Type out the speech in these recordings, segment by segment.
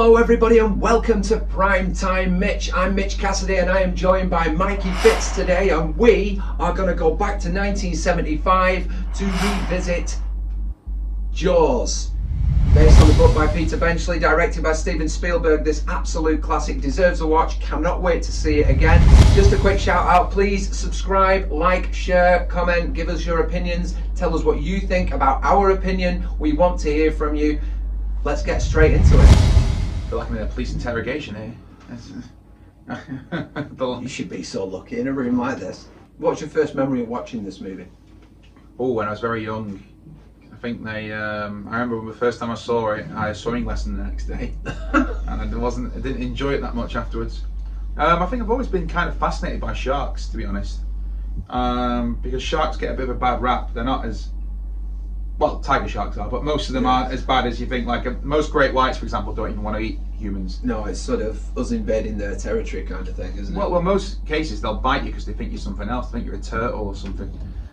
Hello everybody and welcome to Primetime Mitch. I'm MIKEY and I am joined by MIKEY FITZ today, and we are going to go back to 1975 to revisit Jaws. Based on the book by Peter Benchley, directed by Steven Spielberg, this absolute classic deserves a watch. Cannot wait to see it again. Just a quick shout out, please subscribe, like, share, comment, give us your opinions, tell us what you think about our opinion. We want to hear from you. Let's get straight into it. I feel like I'm in a police interrogation here. You should be so lucky in a room like this. What's your first memory of watching this movie? Oh, when I was very young. I think they. I remember the first time I saw it, I had a swimming lesson the next day, and I didn't enjoy it that much afterwards. I think I've always been kind of fascinated by sharks, to be honest, because sharks get a bit of a bad rap. They're not as well, tiger sharks are, but most of them aren't as bad as you think. Like most great whites, for example, don't even want to eat humans. No, it's sort of us invading their territory kind of thing, isn't it? Well, most cases they'll bite you because they think you're something else. They think you're a turtle or something.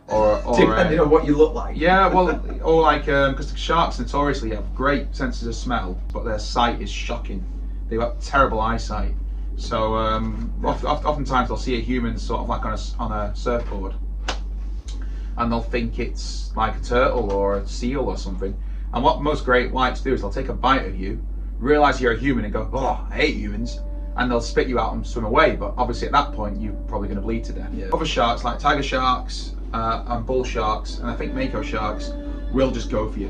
Or depending on what you look like. Yeah, well, or like because the sharks notoriously have great senses of smell, but their sight is shocking. They've got terrible eyesight. So oftentimes they'll see a human sort of like on a surfboard, and they'll think it's like a turtle or a seal or something. And what most great whites do is they'll take a bite of you, realize you're a human, and go, "Oh, I hate humans," and they'll spit you out and swim away. But obviously at that point you're probably going to bleed to death. Yeah. Other sharks like tiger sharks and bull sharks, and I think mako sharks, will just go for you.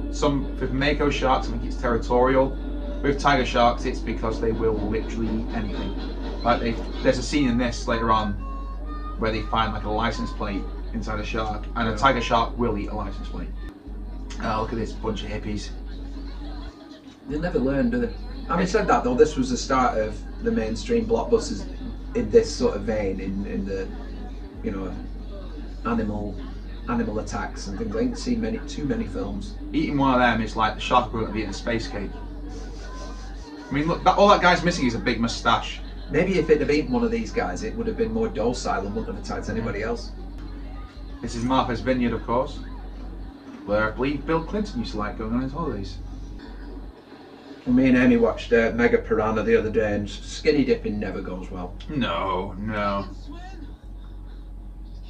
With mako sharks, I think it's territorial. With tiger sharks, it's because they will literally eat anything. Like there's a scene in this later on where they find like a license plate inside a shark, and a tiger shark will eat a license plate. Look at this bunch of hippies. They never learn, do they? Having said that though, this was the start of the mainstream blockbusters in this sort of vein, in the, you know, animal attacks and things. I didn't see too many films. Eating one of them is like the shark equivalent of eating a space cake. I mean, look, all that guy's missing is a big moustache. Maybe if it had eaten one of these guys, it would have been more docile and wouldn't have attacked anybody else. This is Martha's Vineyard, of course, where I believe Bill Clinton used to like going on his holidays. Well, me and Amy watched Mega Piranha the other day, and skinny dipping never goes well. No.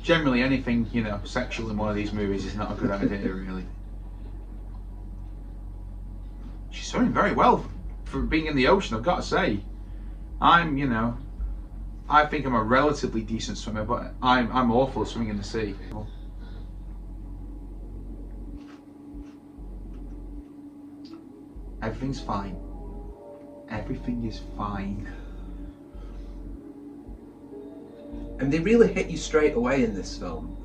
Generally, anything, you know, sexual in one of these movies is not a good idea, really. She's swimming very well for being in the ocean, I've got to say. I think I'm a relatively decent swimmer, but I'm awful at swimming in the sea. Everything's fine. Everything is fine. And they really hit you straight away in this film.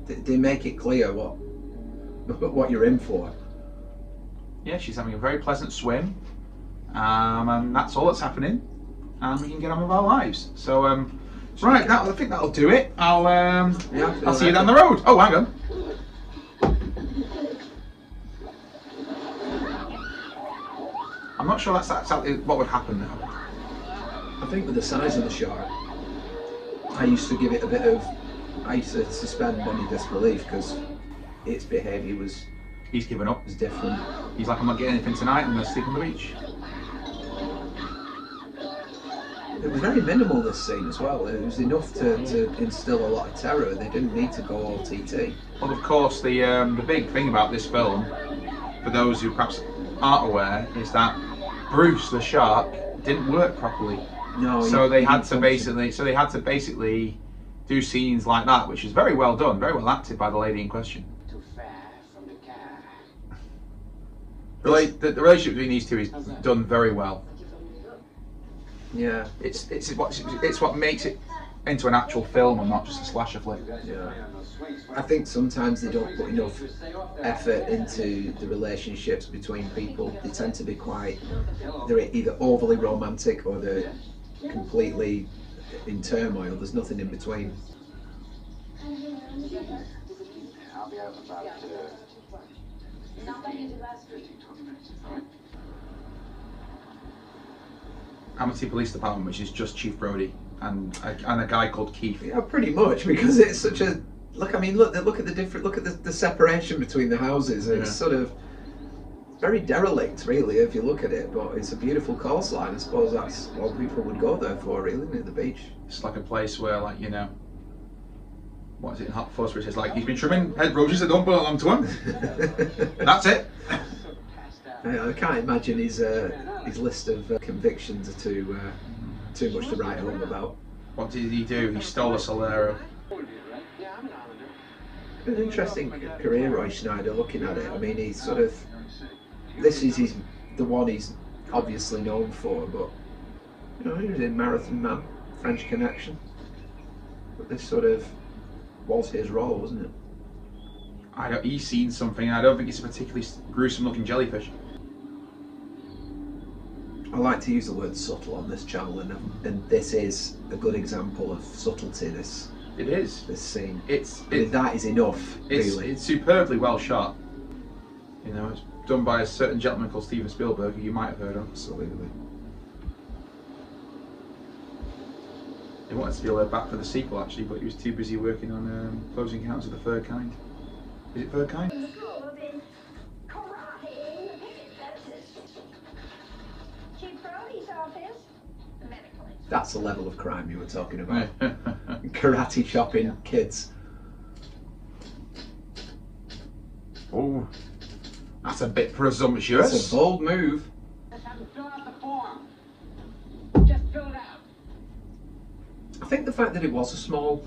They make it clear what you're in for. Yeah, she's having a very pleasant swim, and that's all that's happening, and we can get on with our lives. So, right, I think that'll do it. I'll see you down the road. Oh, hang on. I'm not sure that's exactly what would happen now. I think with the size of the shark, I used to give it a bit of, I used to suspend any disbelief because its behaviour was... He's given up. Was different. He's like, I'm not getting anything tonight, I'm going to sleep on the beach. It was very minimal, this scene as well. It was enough to instill a lot of terror. They didn't need to go all TT. Well, of course, the big thing about this film, for those who perhaps aren't aware, is that Bruce the shark didn't work properly. No. So they had to basically do scenes like that, which is very well done, very well acted by the lady in question. The relationship between these two is done very well. Yeah. It's what makes it into an actual film and not just a slasher flick. Yeah. I think sometimes they don't put enough effort into the relationships between people. They tend to be they're either overly romantic or they're completely in turmoil. There's nothing in between. I'll be out about 15-20 minutes, alright? Amity Police Department, which is just Chief Brody and a guy called Keith. Yeah, pretty much, because it's such a look. I mean, look at the separation between the houses. It's sort of very derelict, really, if you look at it. But it's a beautiful coastline. I suppose that's what people would go there for, really, isn't it? The beach. It's like a place where, like, you know, what is it in Hot Fuzz, where it says, like, he's been trimming head roaches that don't belong to him. That's it. I can't imagine his list of convictions are too much to write home about. What did he do? He stole a Solero. An interesting career, Roy Schneider, looking at it. I mean, he's sort of, this is the one he's obviously known for, but, you know, he was in Marathon Man, French Connection. But this sort of was his role, wasn't it? He's seen something, and I don't think it's a particularly gruesome looking jellyfish. I like to use the word subtle on this channel, and this is a good example of subtlety. It is. This scene. I mean, that is enough. Really. It's superbly well shot. You know, it's done by a certain gentleman called Steven Spielberg, who you might have heard of. Absolutely. He wanted Spielberg back for the sequel, actually, but he was too busy working on Close Encounters of the Third Kind. Is it Third Kind? That's the level of crime you were talking about. Karate chopping kids. Oh, that's a bit presumptuous. It's a bold move. Just have to fill out the form. Just fill it out. I think the fact that it was a small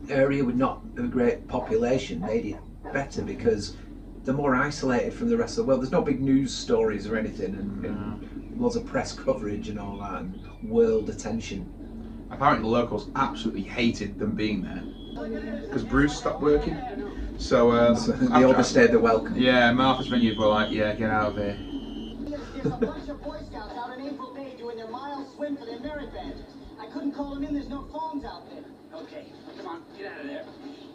area with not a great population made it better, because they're more isolated from the rest of the world. There's no big news stories or anything, and loads of press coverage and all that, and world attention. Apparently the locals absolutely hated them being there because Bruce stopped working. So, They overstayed their welcome. Yeah, Martha's Vineyard were like, yeah, get out of here. There's a bunch of Boy Scouts out on April Day doing their mile swim for their merit badges. I couldn't call them in, there's no phones out there. Okay, come on, get out of there.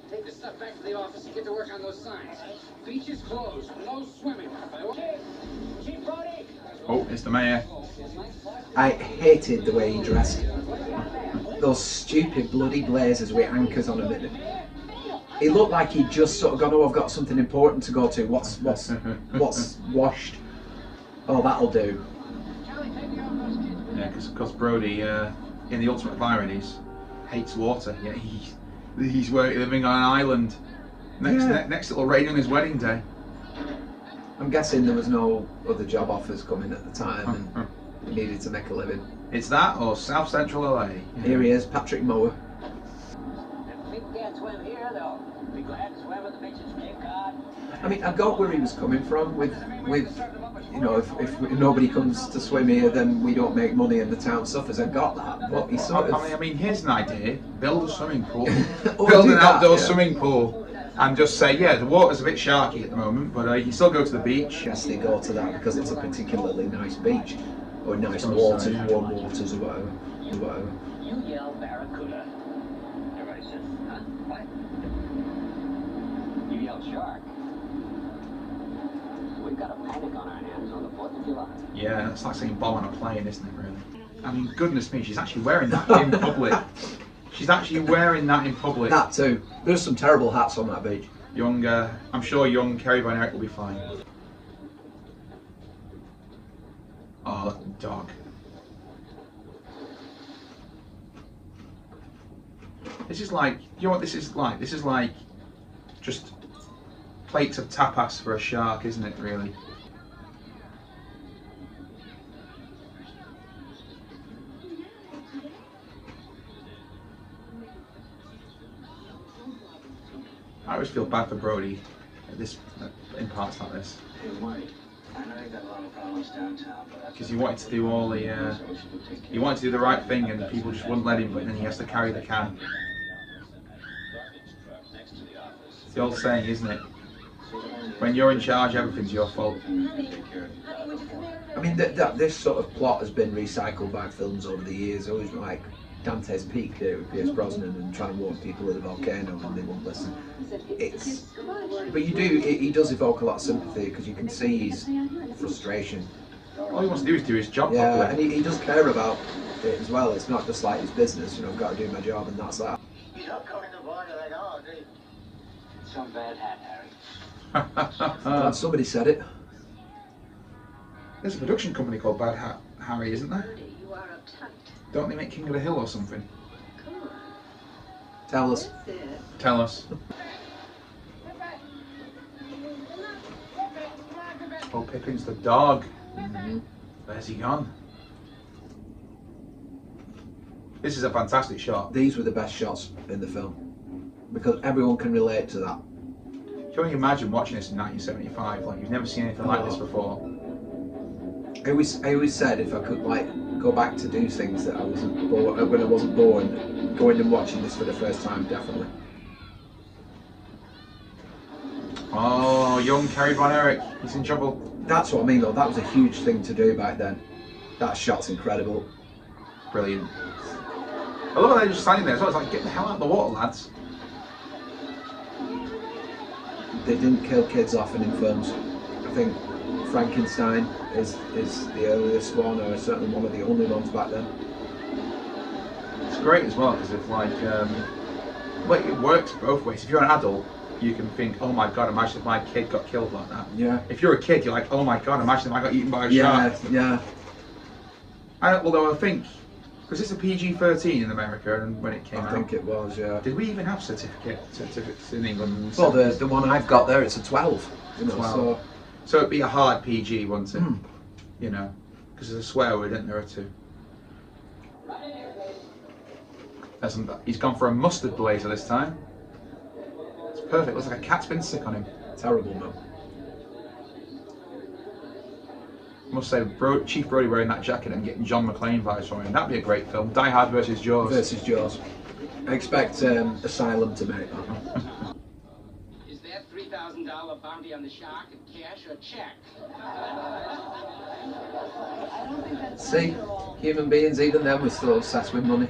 Take the stuff back to the office and get to work on those signs. Beach is closed, no swimming. Chief Brody! Oh, it's the mayor. I hated the way he dressed. Those stupid bloody blazers with anchors on them. He looked like he'd just sort of gone, oh, I've got something important to go to. What's washed? Oh, that'll do. Yeah, because Brody, in the ultimate of ironies, hates water. Yeah, he's living on an island next to rain on his wedding day. I'm guessing there was no other job offers coming at the time, and he needed to make a living. It's that or South Central LA. Here he is, Patrick Mower. If people can't swim here, they'll be glad to swim at the beach at Cape Cod. I mean, I got where he was coming from with you know, if nobody comes to swim here, then we don't make money and the town suffers. I got that, but he sort of... I mean, here's an idea: build a swimming pool, Oh, build do an that, outdoor yeah. swimming pool, and just say, yeah, the water's a bit sharky at the moment, but you can still go to the beach. Yes, they go to that because it's a particularly nice beach, or nice waters, warm waters, or whatever. You yell barracuda. Everybody says, huh? What? You yell shark. We've got a panic on our hands on the 4th of July. Yeah, that's like saying bomb on a plane, isn't it, really? I mean, goodness me, she's actually wearing that in public. She's actually wearing that in public. That too. There's some terrible hats on that beach. I'm sure young 𝐒𝐈𝐊𝐄 will be fine. Oh, look at the dog. This is like, you know what this is like? This is like just plates of tapas for a shark, isn't it, really? I always feel bad for Brody in parts like this. Hey, Mike, I know you got a lot of problems downtown, but... Because he wanted to do all the, he wanted to do the right thing and people just wouldn't let him, but then he has to carry the can. It's the old saying, isn't it? When you're in charge, everything's your fault. I mean, this sort of plot has been recycled by films over the years. Always like Dante's Peak there with Pierce Brosnan and trying to warn people of the volcano and they won't listen. But he does evoke a lot of sympathy because you can see his frustration. All he wants to do is do his job Yeah, properly. and he does care about it as well. It's not just like his business, you know, I've got to do my job and that's that. You don't come in the water like, oh, dude. Some bad hat, Harry. Glad somebody said it. There's a production company called Bad Harry, isn't there? You are uptight. Don't they make King of the Hill or something? Come on. Tell us. That's it. Tell us. Oh, Pippin's the dog. Where's he gone? This is a fantastic shot. These were the best shots in the film because everyone can relate to that. Can you only imagine watching this in 1975? Like, you've never seen anything like this before. I always said if I could like go back to do things that I wasn't born when I wasn't born, going and watching this for the first time, definitely. Oh, young Kerry Von Erich, he's in trouble. That's what I mean though. That was a huge thing to do back then. That shot's incredible. Brilliant. I love how they're just standing there as well. It's like, get the hell out of the water, lads. They didn't kill kids often in films. I think Frankenstein is the earliest one, or certainly one of the only ones back then. It's great as well because it's like, well, it works both ways. If you're an adult, you can think, oh my god, imagine if my kid got killed like that. Yeah. If you're a kid, you're like, oh my god, imagine if I got eaten by a shark. Yeah. Although I think, because it's a PG-13 in America, and when it came out, I think it was. Yeah. did we even have certificates in England? Well, the one I've got there, it's a 12. You know, 12. So it'd be a hard PG, wouldn't it? You know, because there's a swear word, isn't there, or two? He's gone for a mustard blazer this time. It's perfect. Looks like a cat's been sick on him. Terrible, man. Must say, Chief Brody wearing that jacket and getting John McClane vibes from him. That'd be a great film. Die Hard versus Jaws. Versus Jaws. I expect Asylum to make that. Is that $3,000 bounty on the shark in cash or check? I don't think that's See, human beings, even then, we're still obsessed with money.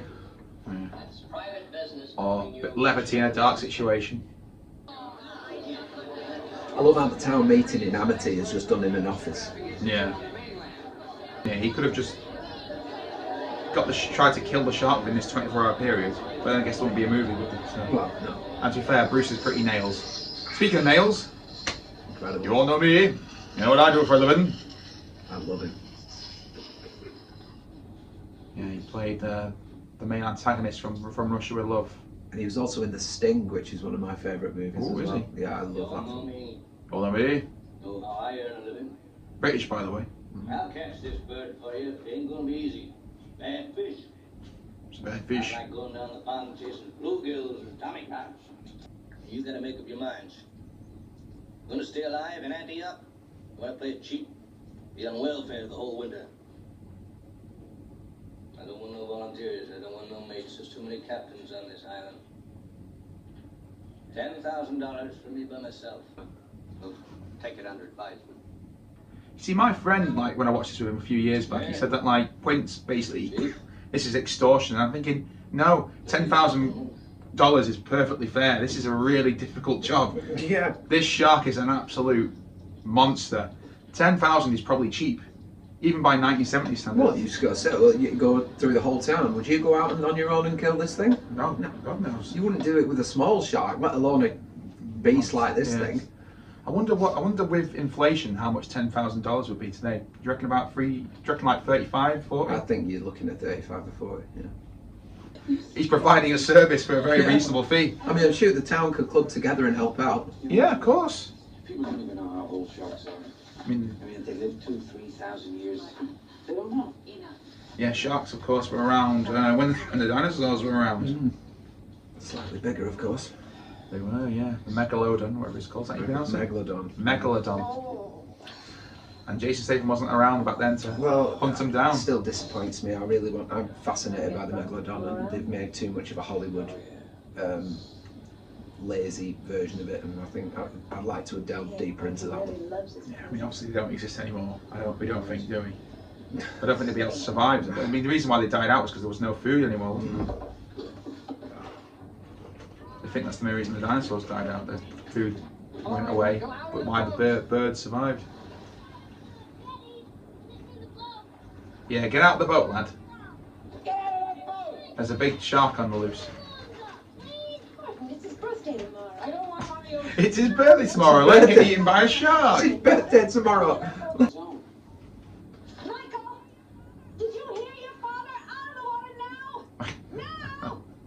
That's private business. Or levity in a dark situation. I love how the town meeting in Amity is just done in an office. Yeah. Yeah, he could have just tried to kill the shark within this 24-hour period, but then I guess there wouldn't be a movie, would there? So. Well, no. And to be fair, Bruce's pretty nails. Speaking of nails, Incredible. you all know me. You know what I do for a living. I love him. Yeah, he played the main antagonist from Russia with Love. And he was also in The Sting, which is one of my favourite movies Oh, as is well. he? Yeah, I love that film. All know me. Know how I earn a living? British, by the way. I'll catch this bird for you. It ain't gonna be easy. Bad fish. It's a bad fish. I like going down the pond chasing bluegills or tommy crabs. You gotta make up your minds. Gonna stay alive and ante up? Wanna play it cheap? Be on welfare the whole winter. I don't want no volunteers. I don't want no mates. There's too many captains on this island. $10,000 for me by myself. Well, take it under advisement. See, my friend, like when I watched this with him a few years back, he said that like Quint's basically this is extortion. And I'm thinking, no, $10,000 is perfectly fair. This is a really difficult job. Yeah. This shark is an absolute monster. 10,000 is probably cheap, even by 1970 standards. Well, you just got to say, well, you go through the whole town. Would you go out and on your own and kill this thing? No, God knows. You wouldn't do it with a small shark, let alone a beast like this thing. I wonder with inflation how much $10,000 would be today. Do you reckon like 35, 40? I think you're looking at 35 or 40. Yeah. He's providing a service for a very Yeah. reasonable fee. I mean, I'm sure the town could club together and help out. Yeah, of course. People don't even know how old sharks are. I mean, if they live 2,000-3,000 years, they don't know. Enough. yeah, sharks, of course, were around when the dinosaurs were around. Slightly bigger, of course. They were, yeah. The megalodon, whatever it's called. Is that you pronounce it? Megalodon. Megalodon. And Jason Statham wasn't around back then to hunt them down. It still disappoints me. I'm fascinated by the Megalodon, and they've made too much of a Hollywood lazy version of it, and I think I'd like to delve deeper into that one. Yeah, I mean, obviously they don't exist anymore. We don't think, do we? I don't think they'd be able to survive. I mean, the reason why they died out was because there was no food anymore. I think that's the main reason the dinosaurs died out. The food went away, but why the birds survived. Yeah, get out of the boat, lad. There's a big shark on the loose. It's his birthday tomorrow. I don't want money over It's his birthday tomorrow. Let him get eaten by a shark. It's his birthday tomorrow. his own.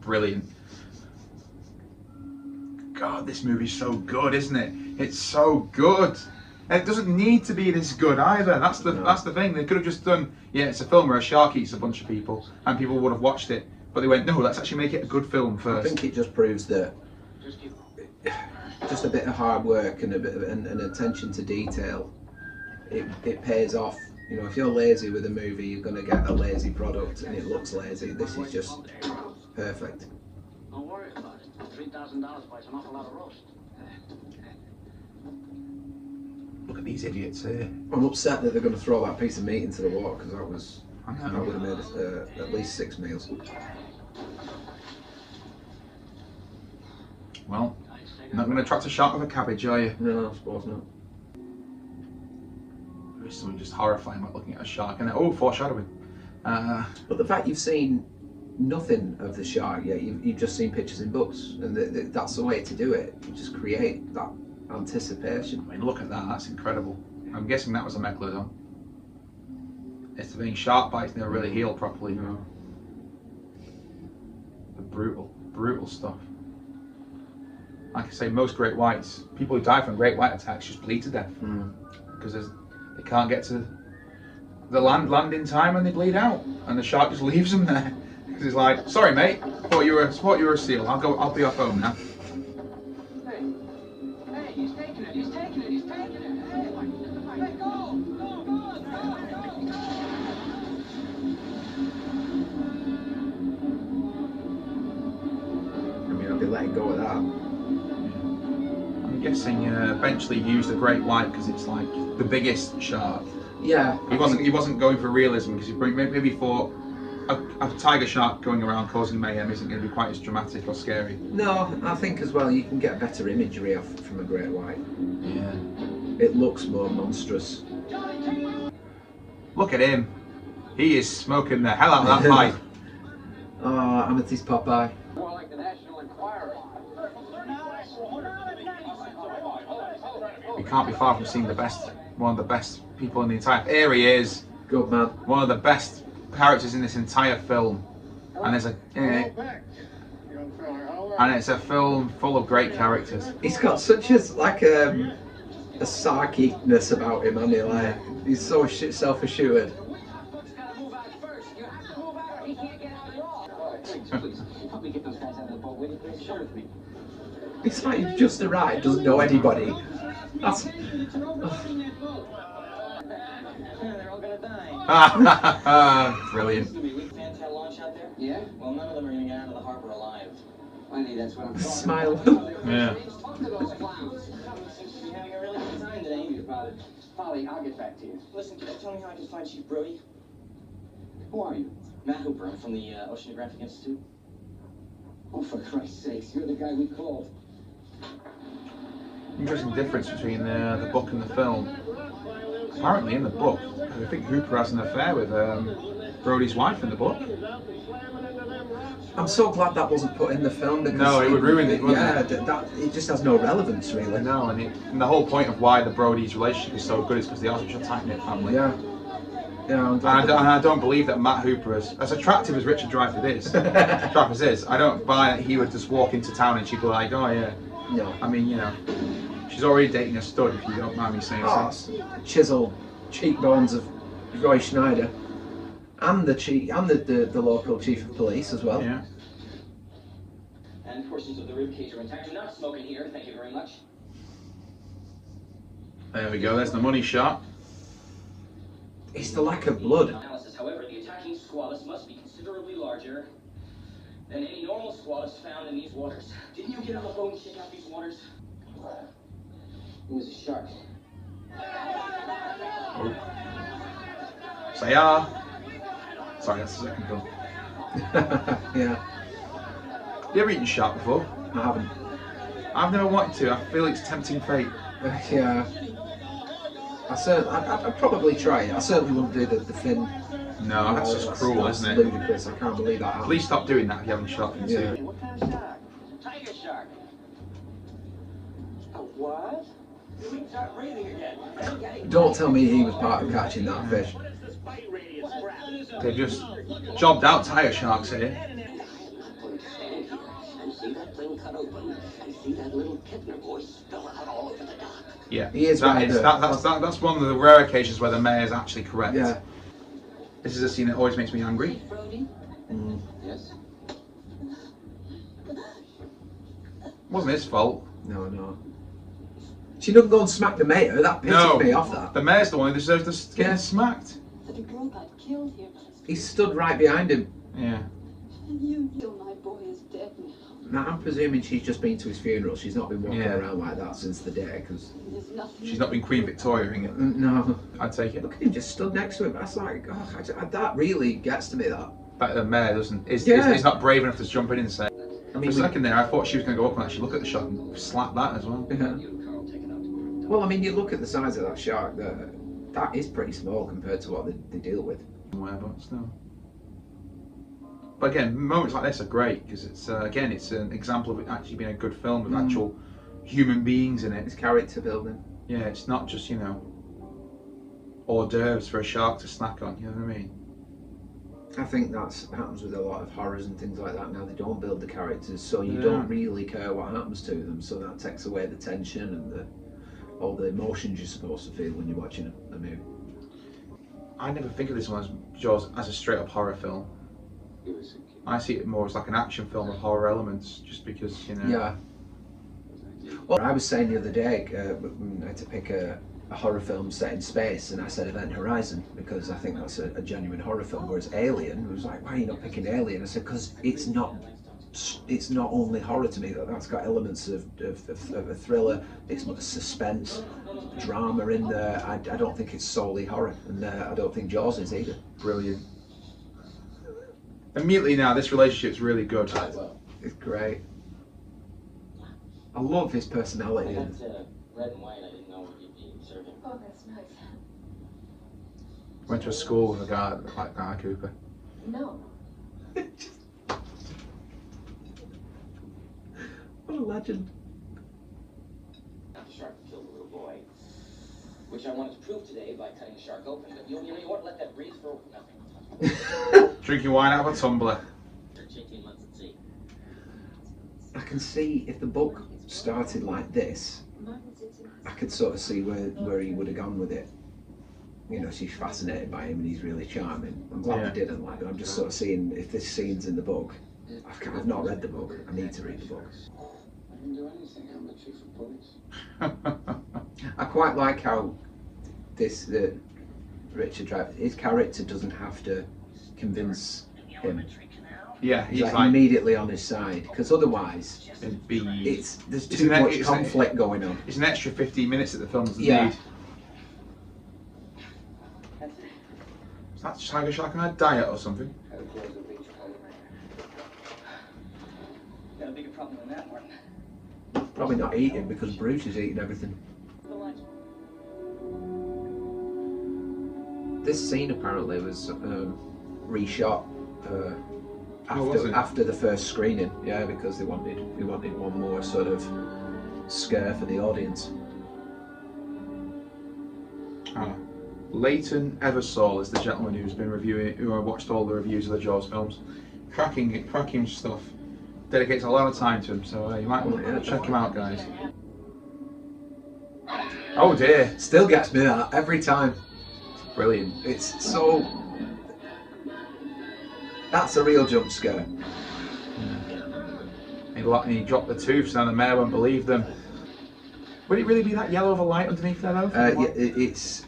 brilliant. God, this movie's so good, isn't it? It's so good. And it doesn't need to be this good either. That's the thing. They could have just done, yeah, it's a film where a shark eats a bunch of people, and people would have watched it. But they went, no, let's actually make it a good film first. I think it just proves that just a bit of hard work and a bit of and attention to detail, it pays off. You know, if you're lazy with a movie, you're going to get a lazy product, and it looks lazy. This is just perfect. Don't worry about it. $3,000 buys an awful lot of roast. Look at these idiots here. I'm upset that they're going to throw that piece of meat into the water, because I that know. would have made at least 6 meals. Well, you're not going to attract a shark with a cabbage, are you? No, I suppose not. There's something just horrifying about looking at a shark. And oh, foreshadowing. But the fact you've seen nothing of the shark yet, you've just seen pictures in books, and that's the way to do it. You just create that anticipation. I mean, look at that. That's incredible. I'm guessing that was a megalodon. It's the thing. Shark bites never really heal properly. No. The brutal stuff. Like I say, most great whites, people who die from great white attacks just bleed to death because they can't get to the land in time and they bleed out, and the shark just leaves them there because he's like, sorry mate, thought you were a seal. I'll be off home now. Hey, he's taking it. Hey, go. I mean, I'd be letting go of that. I'm guessing eventually used a great white because it's like the biggest shark. Yeah. He wasn't going for realism because he maybe thought a tiger shark going around causing mayhem isn't going to be quite as dramatic or scary. No, I think as well you can get better imagery off from a great white. Yeah. It looks more monstrous. Look at him. He is smoking the hell out of that pipe. Oh, Amethyst Popeye. More like the National Enquirer. We can't be far from seeing one of the best people in the entire. Here he is. Good man. One of the best characters in this entire film, and it's a film full of great characters. He's got such a sarkiness about him, hasn't he? Like, he's so self-assured. Gotta move out first. You have to move out or he can't get out at all. Please, help me get those guys out of the boat, will you? Please, share with me. It's like he's just arrived, doesn't know anybody. That's... They're all gonna die. Brilliant. Fans had launch out there? Yeah? Well, none of them are gonna get out of the harbor alive. Funny, that's what I'm talking Smile. about. Yeah. Talk to those clowns. Seems to be having a really good time today. Thank you, Father. Polly, I'll get back to you. Listen, can you tell me how I can find Chief Brody? Who are you? Matt Hooper, I'm from the Oceanographic Institute. Oh, for Christ's sakes, you're the guy we called. Interesting difference between the book and the film. Apparently in the book, I think Hooper has an affair with Brody's wife in the book. I'm so glad that wasn't put in the film because No, it would ruin it, wouldn't yeah, it? it just has no relevance really. No, and the whole point of why the Brody's relationship is so good is because they are such a tight-knit family. Yeah. Yeah, I'm And glad I don't believe that Matt Hooper is as attractive as Richard Dreyfuss is. I don't buy that he would just walk into town and she'd be like, oh yeah. No. I mean, you know, she's already dating a stud, if you don't mind me saying Oh, so. chiseled cheekbones of Roy Schneider, and the local chief of police as well. Yeah. And portions of the rib cage are intact. Not smoking here, thank you very much. There we go. There's the money shot. It's the lack of blood. Analysis, however, the attacking squalus must be considerably larger than any normal squalus found in these waters. Didn't you get on the boat and check out these waters? It was a shark. Oh. Say ah. Sorry, that's the second film. Yeah, You ever eaten shark before? I haven't. I've never wanted to. I feel it's tempting fate. Yeah. I'd probably try it. I certainly wouldn't do the fin. No, that's just cruel, that's isn't it? ludicrous. I can't believe that happened. Please stop doing that if you haven't shot them Yeah. too. What kind of shark? Tiger shark. A what? We can start breathing again. Don't tell me he was part of catching that fish. They've just jobbed out tiger sharks here. open and see that little Kettner boy spill out all over the dock. Yeah, He is right there. that's one of the rare occasions where the mayor's actually correct. Yeah. This is a scene that always makes me angry. Brody? Yes? Wasn't his fault. No, no. She doesn't go and smack the mayor. That pisses me off. That The mayor's the one who deserves to get smacked. That a girl got killed here. he stood right behind him. Yeah. And you know my boy is dead now. Now I'm presuming she's just been to his funeral. She's not been walking Yeah. around like that since the day, because There's nothing. She's not been Queen Victoriaing it. no. I'd take it. Look at him just stood next to him. That's like, that really gets to me. That. But the mayor doesn't. Is not brave enough to jump in and say. I mean, For a second there, I thought she was going to go up and actually look at the shark and slap that as well. Yeah. You and Carl take it out tomorrow. Well, I mean, you look at the size of that shark. That is pretty small compared to what they deal with. Whatever, still. But again, moments like this are great because it's again, it's an example of it actually being a good film with actual human beings in it. It's character building. Yeah, it's not just hors d'oeuvres for a shark to snack on. You know what I mean? I think that happens with a lot of horrors and things like that. Now they don't build the characters, so you Yeah. don't really care what happens to them. So that takes away the tension and all the emotions you're supposed to feel when you're watching a movie. I never think of this one as Jaws as a straight up horror film. He was a kid. I see it more as like an action film with horror elements, just because Yeah. Well, I was saying the other day, I had to pick a horror film set in space, and I said Event Horizon because I think that's a genuine horror film. Whereas Alien was like, why are you not picking Alien? I said because it's not only horror to me. That's got elements of a thriller. It's suspense, drama in there. I don't think it's solely horror, and I don't think Jaws is either. Brilliant. Immediately now, this relationship's really good. It's great. I love his personality. That's red and white. I didn't know what you'd be serving. Oh, that's nice. Went to a school with a guy that looked like Guy Cooper. No. What a legend. The shark killed a little boy, which I wanted to prove today by cutting the shark open. But you want to let that breathe for nothing. Drinking wine out of a tumbler. 18 months at sea. I can see if the book started like this, I could sort of see where he would have gone with it. She's fascinated by him and he's really charming. I'm glad they didn't like it. I'm just sort of seeing if this scene's in the book. I've not read the book. I need to read the book. I didn't do anything. I'm the chief of police. I quite like how Richard Dreyfuss, his character doesn't have to convince him. Yeah, He's like immediately on his side, because otherwise it'd be, there's too much conflict going on. It's an extra 15 minutes that the film doesn't Yeah. need. Is that Tiger Shark on a diet or something? Had to close the beach program. Got a bigger problem than that, Martin. Probably not eating because Bruce is eating everything. This scene apparently was reshot after the first screening, because they wanted one more sort of scare for the audience. Leighton Eversole is the gentleman who watched all the reviews of the Jaws films. Cracking stuff. Dedicates a lot of time to him, so you might want to check him out, guys. Oh dear, Still gets me that every time. brilliant. It's so. That's a real jump scare. He dropped the tooth, so the mayor won't believe them. Would it really be that yellow of a light underneath there though? It's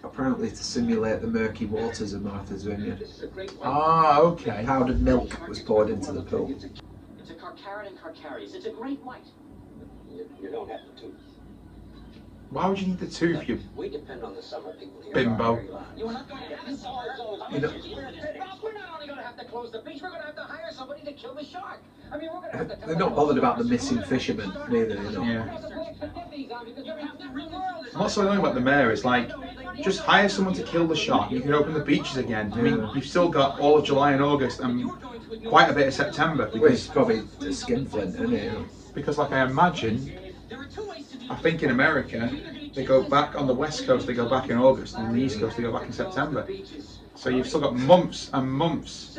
apparently to simulate the murky waters of Martha's Vineyard. Ah, okay. Powdered milk was poured into the pool. It's a Carcharodon carcharis. It's a great white. You don't have the tooth. Why would you need the tooth, you We depend on the summer people here. bimbo? You are not going to have this summer. You know- We're not only going to have to close the beach, we're going to have to hire somebody to kill the shark. I mean, we're going to have to. They're not bothered about the missing fishermen, neither, Yeah. What's so annoying about the mayor is like, just hire someone to kill the shark. You can open the beaches again. I mean, you've still got all of July and August and quite a bit of September Well, it's because, probably a skinflint, isn't it? like I imagine, I think in America they go back on the west coast. They go back in August, and on the east coast they go back in September. So you've still got months and months.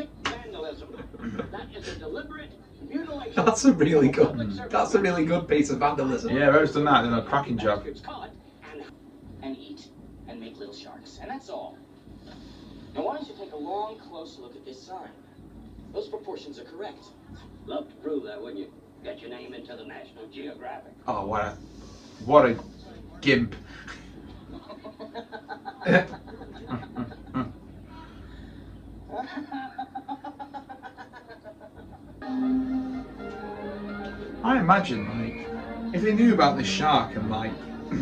That is a deliberate mutilation. That's a really good piece of vandalism. Yeah, whoever's done that, they've done a cracking job. It's caught And eat and make little sharks, and that's all. Now why don't you take a long, close look at this sign? Those proportions are correct. Love to prove that, wouldn't you? Get your name into the National Geographic. Oh, what a gimp. I imagine, like, if they knew about this shark and, like,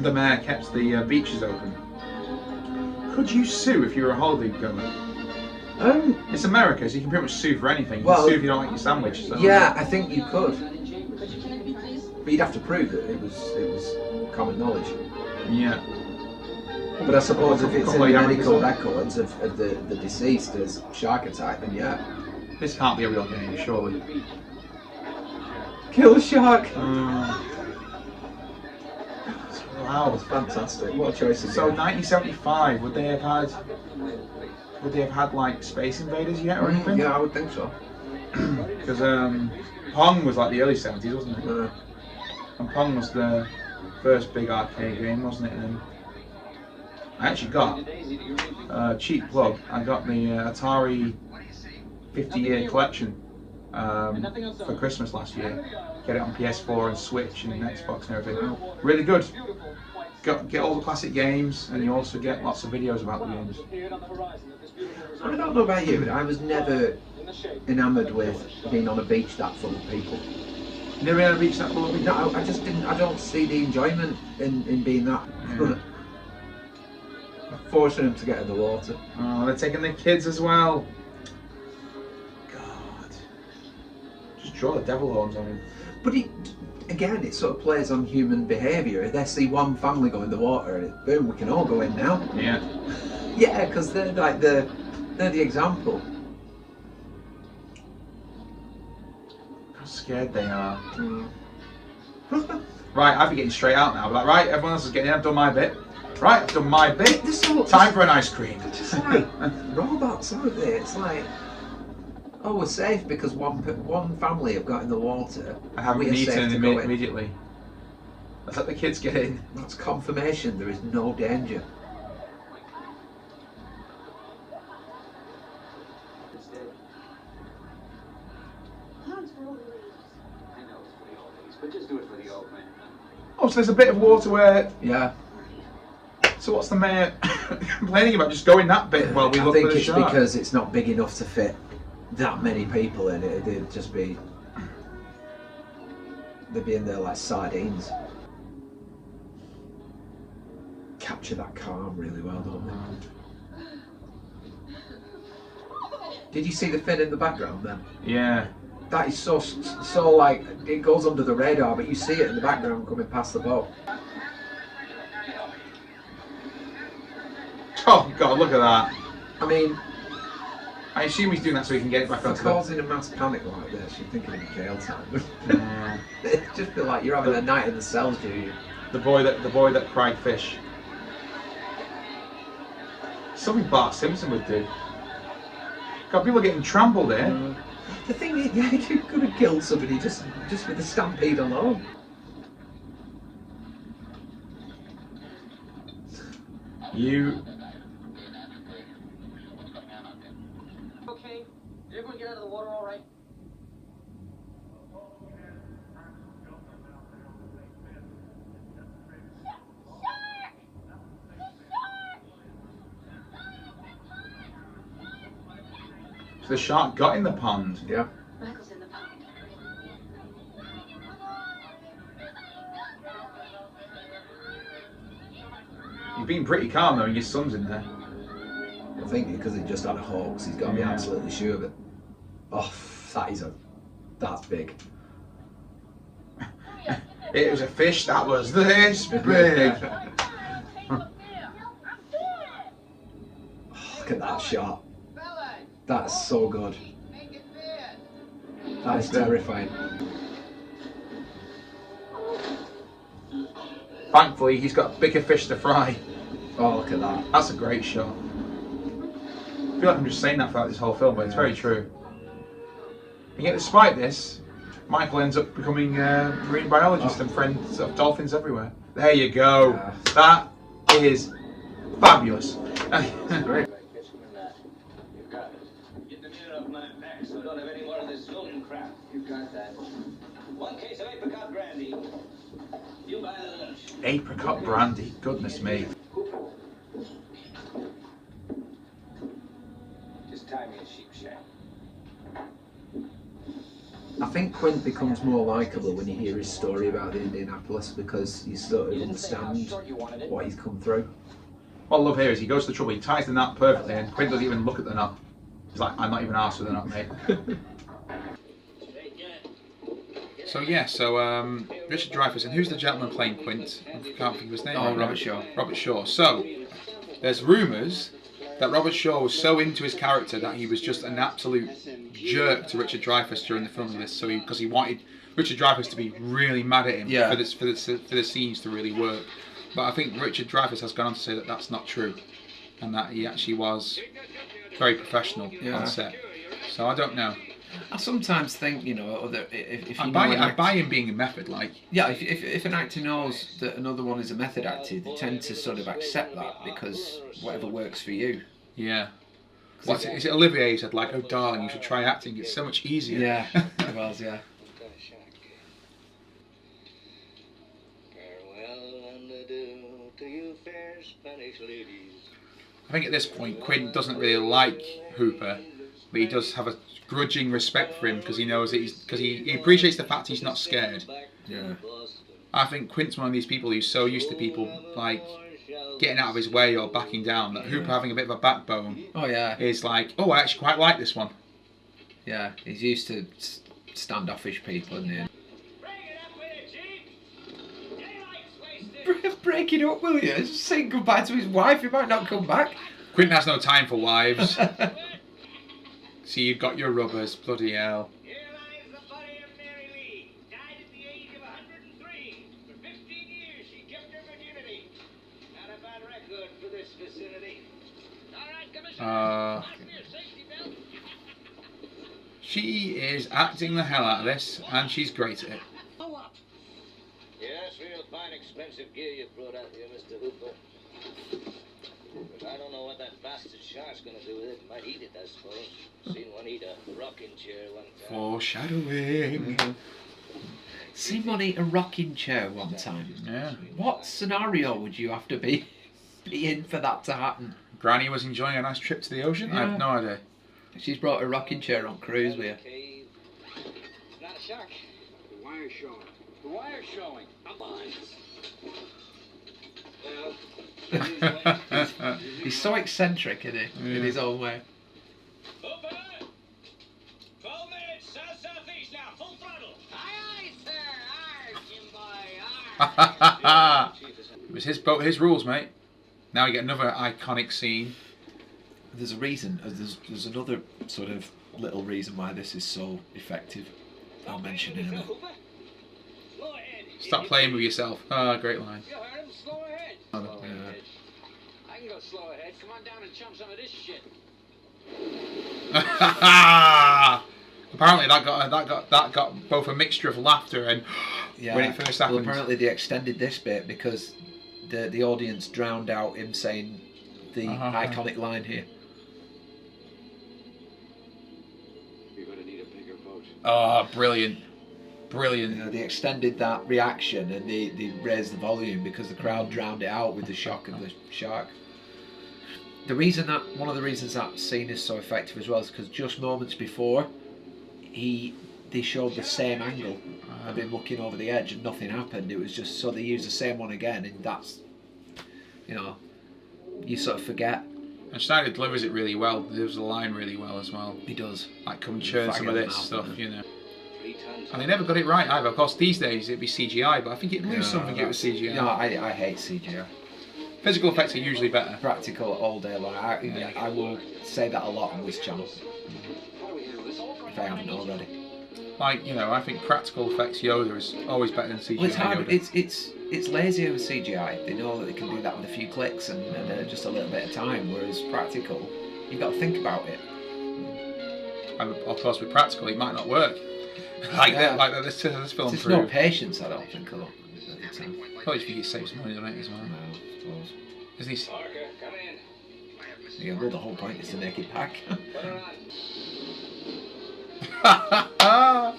the mayor kept the beaches open, could you sue if you were a holiday goer? It's America, so you can pretty much sue for anything. You Well, can sue if you don't like your sandwich. So. Yeah, I think you could, Could you connect me, please? but you'd have to prove that it was common knowledge. Yeah. But I suppose if it's in the Couple of medical yards. records of the deceased as shark attack, then yeah. This can't be a real game, surely. Kill the shark! Wow. That's fantastic. What a choice of So game. 1975, would they have had like Space Invaders yet or anything? Yeah, I would think so. Because Pong was like the early 70s, wasn't it? And Pong was the first big arcade game, wasn't it? And I actually got cheap plug. I got the Atari 50-year collection for Christmas last year. Get it on PS4 and Switch and Xbox and everything. Really good. Get all the classic games, and you also get lots of videos about the games. I don't know about you, but I was never enamoured with being on a beach that full of people. Never had a beach that full of people? No, I just didn't. I don't see the enjoyment in being that. Forcing them to get in the water. Oh, they're taking the kids as well. God. Just draw the devil horns on him. But it sort of plays on human behaviour. If they see one family go in the water, and boom, we can all go in now. Yeah. Yeah, because they're like they're the example. How scared they are. Right, I'd be getting straight out now. Like, right, everyone else is getting in. I've done my bit. Right, I've done my bit. Time for an ice cream. Just like robots, aren't they? It's like, oh, we're safe because one family have got in the water. I haven't we been are safe eaten to go in. immediately. Let's let the kids get in. That's confirmation there is no danger. Thanks for all the ladies. I know it's for the old ladies, but just do it for the old man. Oh, so there's a bit of water where. Yeah. So what's the mayor complaining about? Just going that bit while we I look think for the it's shark? because it's not big enough to fit that many people in it. They'd just be. They'd be in there like sardines. Capture that calm really well, don't they? Did you see the fin in the background then? Yeah. That is so like it goes under the radar, but you see it in the background coming past the boat. Oh God, look at that. I mean, I assume he's doing that so he can get it back for onto the... causing a mass panic like this, you're thinking of jail time. Yeah. It just feel like you're having a night in the cells, do you? The boy that cried fish. Something Bart Simpson would do. God, people are getting trampled here. The thing is, yeah, you could have killed somebody just with the stampede alone. You... Okay? Did everyone get out of the water all right? So the shark got in the pond. Yeah. Michael's in the pond. You've been pretty calm though, and your son's in there. I think because he just had a hoax, he's got to be Yeah. absolutely sure of it. Oh, that's big. It was a fish that was this big. Oh, look at that shot. That's so good. That is terrifying. Thankfully, he's got bigger fish to fry. Oh, look at that. That's a great shot. I feel like I'm just saying that throughout this whole film, but it's very true. And yet, despite this, Michael ends up becoming a marine biologist and friend of dolphins everywhere. There you go. Yeah. That is fabulous. Great. You've got it. Get the mirror off my back so I don't have any more of this golden crap. You got that. 1 case of apricot brandy. You buy the lunch. Apricot brandy, goodness me. Just tie me a sheep shack. I think Quint becomes more likeable when you hear his story about the Indianapolis because you sort of understand what he's come through. What I love here is he goes to the trouble, he ties the knot perfectly, and Quint doesn't even look at the knot. He's like, I'm not even arsed with the knot, mate. So Richard Dreyfuss, and who's the gentleman playing Quint? I can't think of his name. Oh, Robert Shaw. Robert Shaw. So, there's rumours that Robert Shaw was so into his character that he was just an absolute jerk to Richard Dreyfuss during the filming of this. So because he wanted Richard Dreyfuss to be really mad at him for the scenes to really work. But I think Richard Dreyfuss has gone on to say that that's not true, and that he actually was very professional on set. So I don't know. I sometimes think, you know, if you I buy him being a method, like. Yeah, if an actor knows that another one is a method actor, they tend to sort of accept that because whatever works for you. Yeah. Is it Olivier who said, like, oh darling, you should try acting, it's so much easier. Yeah, it was, yeah. Farewell and adieu to you fair Spanish ladies. I think at this point, Quint doesn't really like Hooper, but he does have a grudging respect for him because he knows that he appreciates the fact he's not scared. Yeah. I think Quint's one of these people who's so used to people like getting out of his way or backing down that Hooper having a bit of a backbone. Oh yeah. Is like, oh, I actually quite like this one. Yeah, he's used to standoffish people, isn't he? Break it up, will you? Just say goodbye to his wife. He might not come back. Quint has no time for wives. See, you've got your rubbers, bloody hell. Here lies the body of Mary Lee. Died at the age of 103. For 15 years she kept her virginity. Not a bad record for this vicinity. All right, Commissioner. Fasten your safety belt. She is acting the hell out of this, and she's great at it. Yes, real fine, expensive gear you brought out here, Mr. Hooper. But I don't know what that bastard shark's gonna do with it. Might eat it, I suppose. Seen one eat a rocking chair one time. Foreshadowing. Seen one eat a rocking chair one time. Yeah. What scenario would you have to be in for that to happen? Granny was enjoying a nice trip to the ocean? I have no idea. She's brought a rocking chair on cruise with her. It's not a shark. The wire's showing. The wire's showing. Come on. He's so eccentric, isn't he? In his own way. Hooper! 12 minutes, south-southeast now, full throttle. Aye, aye, sir. Aye, Jim boy, aye. It was his boat, his rules, mate. Now we get another iconic scene. There's a reason. There's another sort of little reason why this is so effective. I'll mention it in a minute. Hooper, slow ahead. Stop playing with yourself. Ah, great line. You heard him, slow ahead. Oh, Slow yeah. ahead. I can go slow ahead. Come on down and chump some of this shit. Apparently that got both a mixture of laughter and when it first happened. Well, apparently they extended this bit because the audience drowned out him saying the iconic line here. You're gonna need a bigger boat. Oh, brilliant. Brilliant. You know, they extended that reaction and they raised the volume because the crowd drowned it out with the shock of the shark. One of the reasons that scene is so effective as well is because just moments before, they showed the same angle of him looking over the edge and nothing happened. It was just so they used the same one again, and that's, you know, you sort of forget. And Schneider delivers it really well. Delivers the line really well as well. He does. Like, come churn some of this stuff, you know. 3 tons. And they never got it right either. Of course, these days it'd be CGI, but I think it'd lose something if it was CGI. No, I hate CGI. Physical effects are usually better. Practical all day long. I will say that a lot on this channel. If I haven't already. Like, you know, I think practical effects Yoda is always better than CGI. Well, it's hard. Yoda. It's lazier with CGI. They know that they can do that with a few clicks and just a little bit of time. Whereas practical, you've got to think about it. and of course with practical, it might not work. Like this film. There's no patience, I don't think, a lot. Well, you think it saves money, doesn't it, as well? No, I suppose. Isn't he? Parker, come in. Yeah, well, the whole point is to make it pack. Put her on.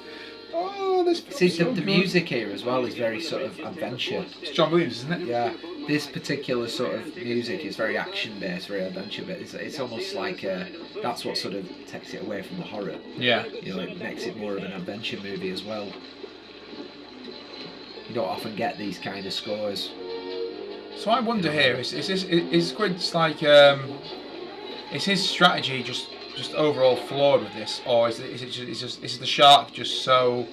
Oh, this See, so the good. music here as well is very sort of adventure. It's John Williams, isn't it? Yeah, this particular sort of music is very action-based, very adventure-based. It's almost like that's what sort of takes it away from the horror. Yeah. You know, it makes it more of an adventure movie as well. You don't often get these kind of scores. So I wonder here, is Squid's like, is his strategy just overall flawed with this, or is the shark just such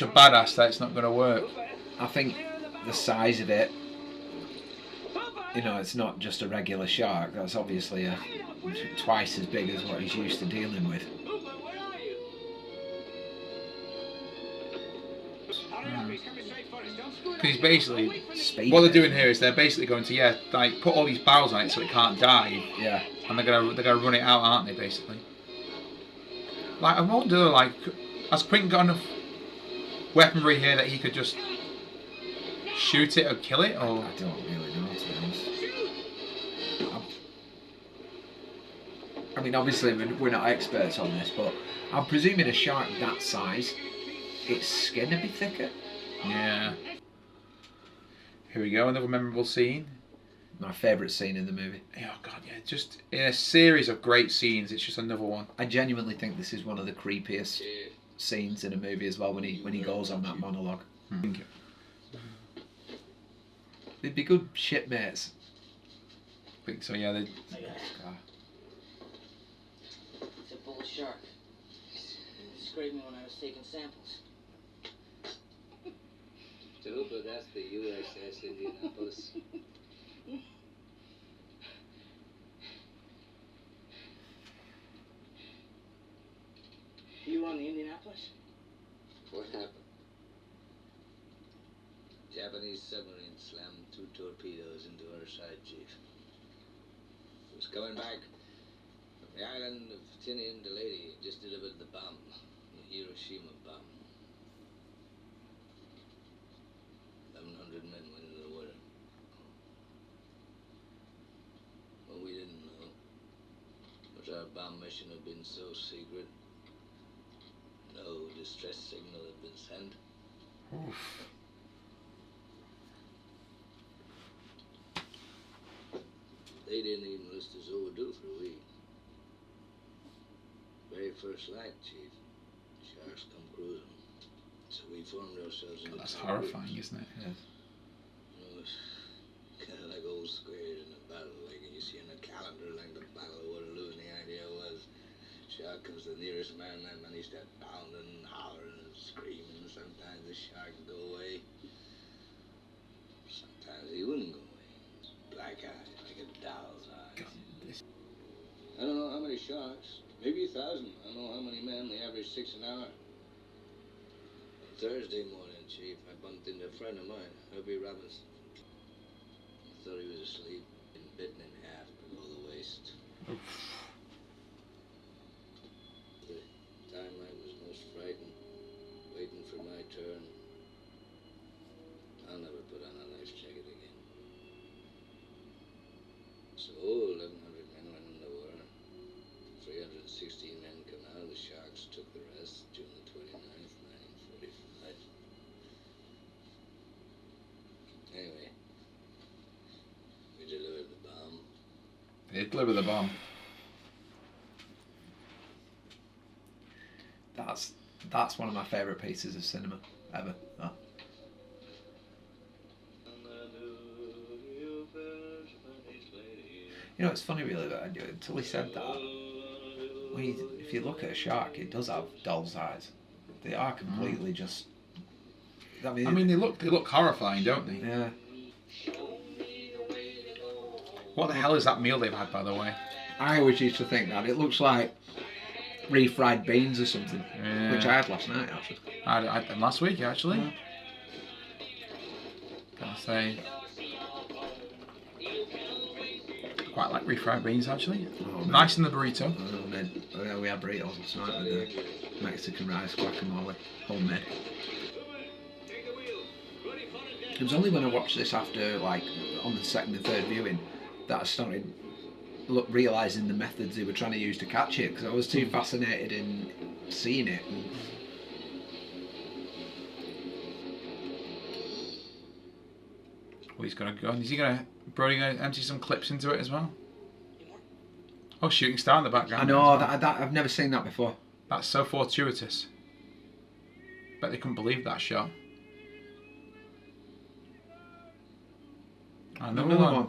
a badass that it's not going to work? I think the size of it, you know, it's not just a regular shark. That's obviously twice as big as what he's used to dealing with. Because he's basically, Speed what they're bit. doing here is they're basically going to like put all these barrels on it so it can't dive, Yeah. and they're gonna run it out, aren't they? Basically. Like I wonder, like, has Quentin got enough weaponry here that he could just shoot it or kill it, or? I don't really know, to be honest. I mean, obviously we're not experts on this, but I'm presuming a shark that size, its skin would be thicker. Yeah. Here we go, another memorable scene. My favourite scene in the movie. Oh god, yeah, just in a series of great scenes, it's just another one. I genuinely think this is one of the creepiest scenes in a movie as well, when he goes on that monologue. They'd be good shipmates. I think so, yeah. It's a bull shark. He scraped me when I was taking samples. But that's the USS Indianapolis. You on the Indianapolis? What happened? Japanese submarine slammed 2 torpedoes into our side, Chief. It was coming back from the island of Tinian to Lady. Just delivered the bomb, the Hiroshima bomb. 1,100 men went into the water. What we didn't know was our bomb mission had been so secret. No distress signal had been sent. Oof. They didn't even list us overdue for a week. Very first light, Chief. Sharks come cruising. So we formed ourselves into That's 2 horrifying, groups. isn't it? Yes. You know, it's kind of like old squares in a battle, like you see in a calendar, like the Battle of Waterloo, and the idea was, shark comes the nearest man, that man he starts pounding and hollering and screaming, and sometimes the shark would go away. Sometimes he wouldn't go away. Black eyes, like a doll's eyes. I don't know how many sharks, maybe 1,000. I don't know how many men, they average 6 an hour. Thursday morning, Chief, I bumped into a friend of mine, Herbie Robinson. I thought he was asleep, been bitten in half below the waist. The time I was most frightened, waiting for my turn. I'll never put on a life jacket again. So 1,100 men went in the water. 316 men come out. The sharks took the rest. June the 29th, 1945. Anyway, we delivered the bomb. They deliver the bomb. That's one of my favourite pieces of cinema ever. That. You know, it's funny really that until he said that, if you look at a shark, it does have doll's eyes. They are completely just. I mean, they look horrifying, don't they? Yeah. What the hell is that meal they've had, by the way? I always used to think that it looks like refried beans or something, Yeah. which I had last night actually. I had them last week, actually. Gotta say. quite like refried beans actually. Oh, Nice in the burrito. Oh, man. Oh, yeah, we had burritos last night with the Mexican rice, guacamole, homemade. It was only when I watched this after, like, on the second and third viewing, that I started realising the methods they were trying to use to catch it, because I was too fascinated in seeing it. Well, he's gonna go. Is he gonna? Brody gonna empty some clips into it as well? Oh, shooting star in the background. I know that I've never seen that before. That's so fortuitous. Bet they couldn't believe that shot. Another one.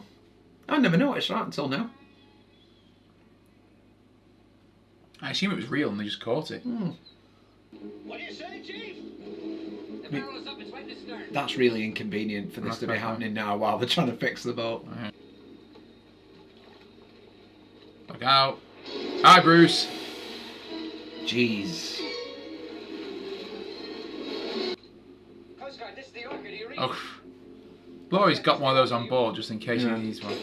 I never noticed that until now. I assume it was real and they just caught it. What do you say, Chief? The barrel is up, it's right in the stern. That's really inconvenient for this to be happening now while they're trying to fix the boat. Right. Look out. Hi, Bruce. Jeez. Coast Guard, this is the Orca, do you read? Oh. Laurie's got one of those on board just in case he needs one.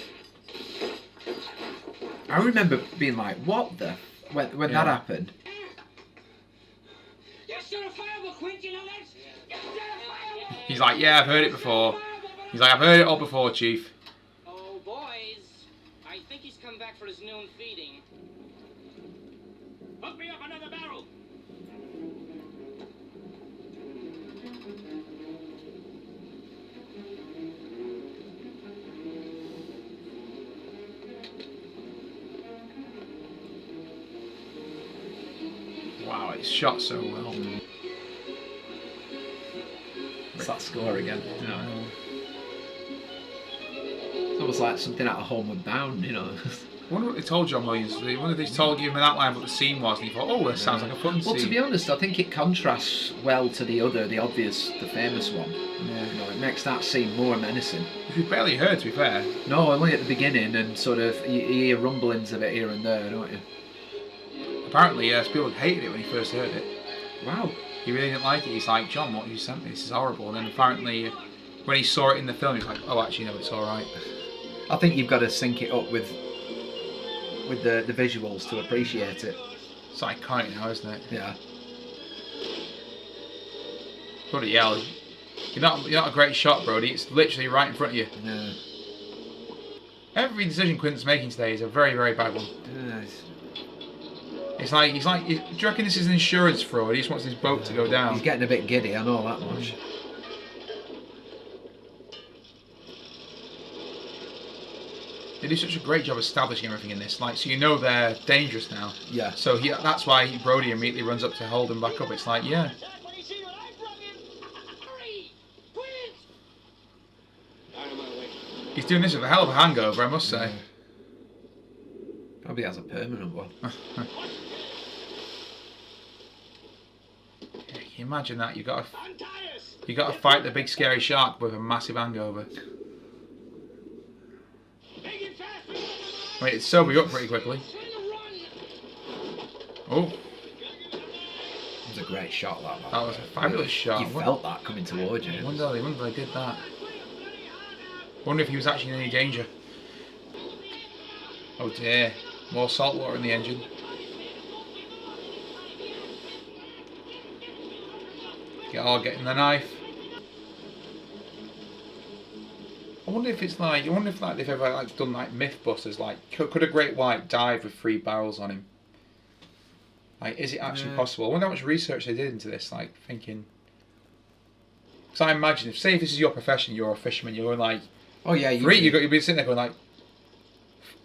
I remember being like, what the... When that happened. You're certifiable, Quint, you know that? You're certifiable! He's like, yeah, I've heard it before. He's like, I've heard it all before, Chief. Oh, boys. I think he's come back for his noon feeding. Hook me up another barrel! Wow, it's shot so well. It's that score again. You know. It's almost like something out of Homeward Bound, you know. I wonder what they told John Williams. I wonder if they told him in that line what the scene was, and he thought, oh, this sounds like a fun scene. Well, to be honest, I think it contrasts well to the obvious, the famous one. Yeah. You know, it makes that scene more menacing. Which we barely heard, to be fair. No, only at the beginning, and sort of you hear rumblings of it here and there, don't you? Apparently, Spielberg hated it when he first heard it. Wow. He really didn't like it. He's like, John, what you sent me? This is horrible. And then apparently, when he saw it in the film, he was like, oh, actually, no, it's all right. I think you've got to sync it up with the visuals to appreciate it. It's iconic now, isn't it? Yeah. Bloody hell. You're not a great shot, Brody. It's literally right in front of you. Yeah. Every decision Quint's making today is a very, very bad one. It's like, do you reckon this is an insurance fraud? He just wants his boat to go down. He's getting a bit giddy, I know that much. They do such a great job establishing everything in this, like, so you know they're dangerous now. Yeah. So that's why Brody immediately runs up to hold him back up. It's like, yeah. He's doing this with a hell of a hangover, I must say. Probably has a permanent one. Can you imagine that? You got to fight the big scary shark with a massive hangover. I mean, it'd sober you up pretty quickly. Oh. It was a great shot, that. That was a fabulous shot. You felt that coming towards you. I wonder if they did that. I wonder if he was actually in any danger. Oh dear. More salt water in the engine. Getting the knife. I wonder if they've ever done like Mythbusters, like could a great white dive with 3 barrels on him? Like, is it actually possible? I wonder how much research they did into this, like thinking. Because I imagine if this is your profession, you're a fisherman, you're going like, oh yeah, you'll be sitting there going like,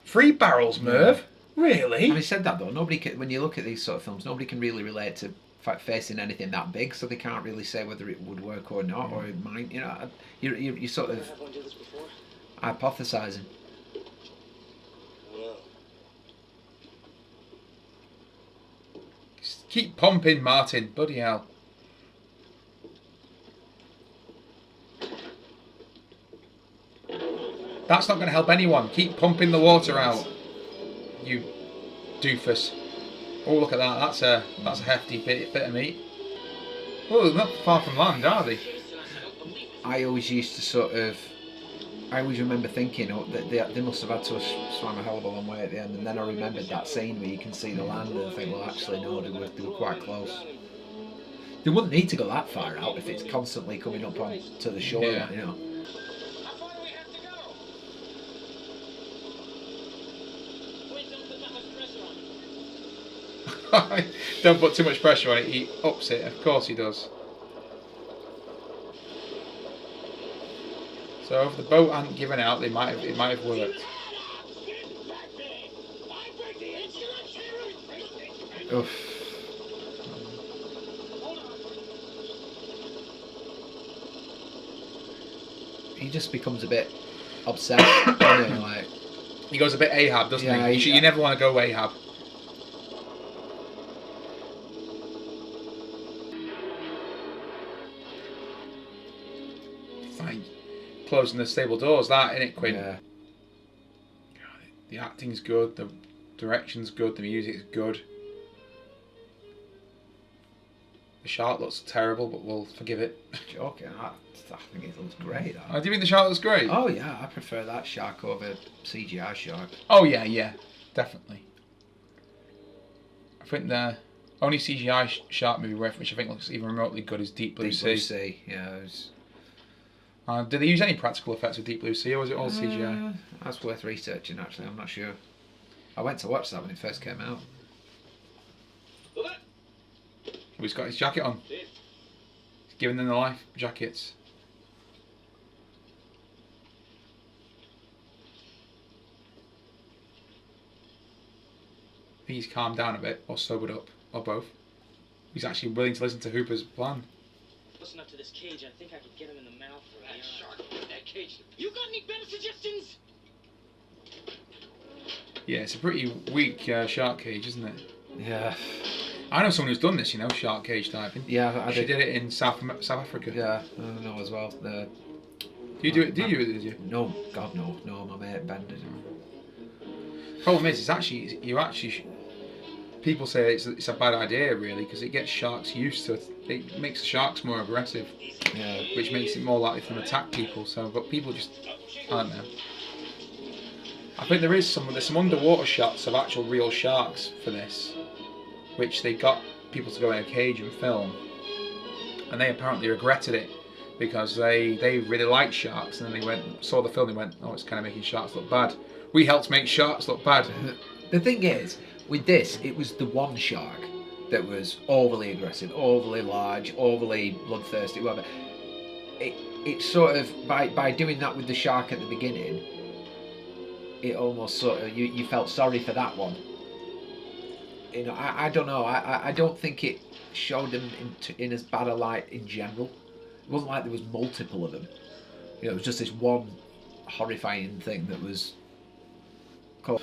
3 barrels, Merv? Really? Having said that though, nobody can, when you look at these sort of films, nobody can really relate to facing anything that big, so they can't really say whether it would work or not, or it might. You know, you're sort of hypothesizing. Just keep pumping, Martin. Bloody hell. That's not going to help anyone. Keep pumping the water out, you doofus. Oh, look at that. That's a hefty bit of meat. Oh, they're not far from land, are they? I always used to sort of I always remember thinking, oh, that they must have had to have swam a hell of a long way at the end, and then I remembered that scene where you can see the land, and I think, well, actually, no, they were quite close. They wouldn't need to go that far out if it's constantly coming up on to the shore, Yeah. you know. How far do we have to go? Please don't put that much pressure on it. Don't put too much pressure on it. He ups it. Of course he does. So if the boat hadn't given out, it might have worked. Oof. He just becomes a bit obsessed, doesn't he? Like, He goes a bit Ahab, doesn't Yeah, he? You never want to go Ahab. Fine. Closing the stable doors, that, innit, Quinn? yeah. The acting's good, the direction's good, the music's good. The shark looks terrible, but we'll forgive it. Joking, I think it looks great. That. Oh, do you think the shark looks great? Oh yeah, I prefer that shark over CGI shark. Oh yeah, definitely. I think the only CGI shark movie which I think looks even remotely good is Deep Blue Deep Sea. Blue Sea, yeah. It was, Did they use any practical effects with Deep Blue Sea, or was it all CGI? that's worth researching. Actually, I'm not sure. I went to watch that when it first came out. Oh, he's got his jacket on. He's giving them the life jackets. I think he's calmed down a bit, or sobered up, or both. He's actually willing to listen to Hooper's plan. Listen up to this cage. I think I could get him in the mouth for that shark. That cage. You got any better suggestions? Yeah, it's a pretty weak shark cage, isn't it? Yeah. I know someone who's done this, you know, shark cage diving. Yeah, She did it in South Africa. Yeah, I know as well. Do you do it? Did you? No, God no, no. My mate Ben did. Problem is, people say it's a bad idea, really, because it gets sharks used to it. It makes the sharks more aggressive, Yeah. which makes it more likely for them to attack people. So, but people just, I don't know. I think there's some underwater shots of actual real sharks for this, which they got people to go in a cage and film, and they apparently regretted it because they really liked sharks, and then they saw the film and went, oh, it's kind of making sharks look bad. We helped make sharks look bad. The thing is, with this, it was the one shark that was overly aggressive, overly large, overly bloodthirsty, whatever. It sort of, by doing that with the shark at the beginning, it almost sort of, you felt sorry for that one. You know, I don't know, I don't think it showed them in as bad a light in general. It wasn't like there was multiple of them. You know, it was just this one horrifying thing that was cool.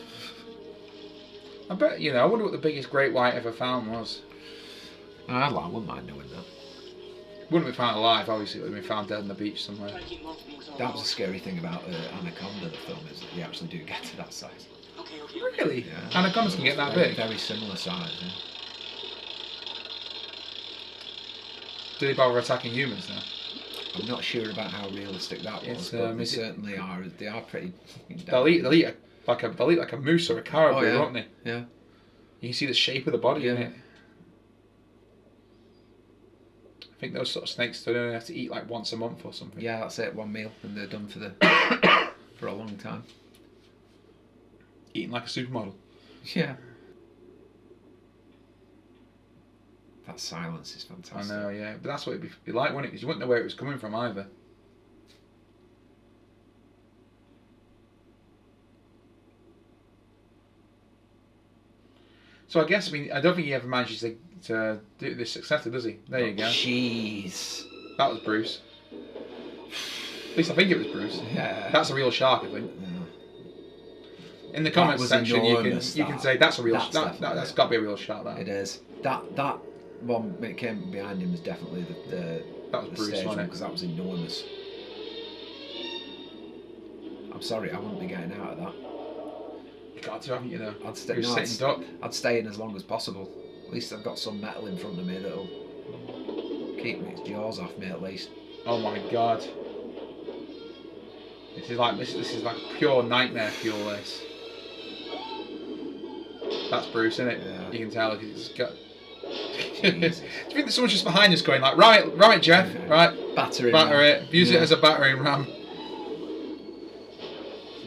I bet, you know, I wonder what the biggest great white ever found was. I wouldn't mind knowing that. Wouldn't be found alive, obviously, it would have been found dead on the beach somewhere. Try to keep most things on That was low. the scary thing about Anaconda, the film, is that they actually do get to that size. Okay. Really? Yeah. Anacondas can get that Very, big? very similar size, yeah. Do they bother attacking humans now? I'm not sure about how realistic that It's, was, but they is it- certainly are. They are pretty. They'll eat like a moose or a caribou, Oh, yeah. won't they? Yeah. You can see the shape of the body in Yeah. it. I think those sort of snakes they only have to eat like once a month or something. Yeah, that's it. One meal, and they're done for a long time. Eating like a supermodel. Yeah. That silence is I fantastic. know, yeah. But that's what it'd be like, wouldn't it? Because you wouldn't know where it was coming from either. So I guess, I don't think he ever manages to do this successfully, does he? There you go. Jeez. That was Bruce. At least I think it was Bruce. Yeah. That's a real shark, I think. Yeah. In the comments was section, enormous, you can say that's a real that's shark. definitely That's it. got to be a real shark. That It is. That one when it came behind him was definitely the That was Bruce, stage wasn't one, it? because that was enormous. I'm sorry, I wouldn't be getting out of that. You got to, haven't you? Though. I'd stay. You're No, sitting duck. I'd stay in as long as possible. At least I've got some metal in front of me that'll keep its jaws off me at least. Oh my god. This is like pure nightmare fuel. This. That's Bruce, isn't it? Yeah. You can tell he's got. Do you think that someone's just behind us going like, right, Jeff, right, batter it, use it as a battering ram.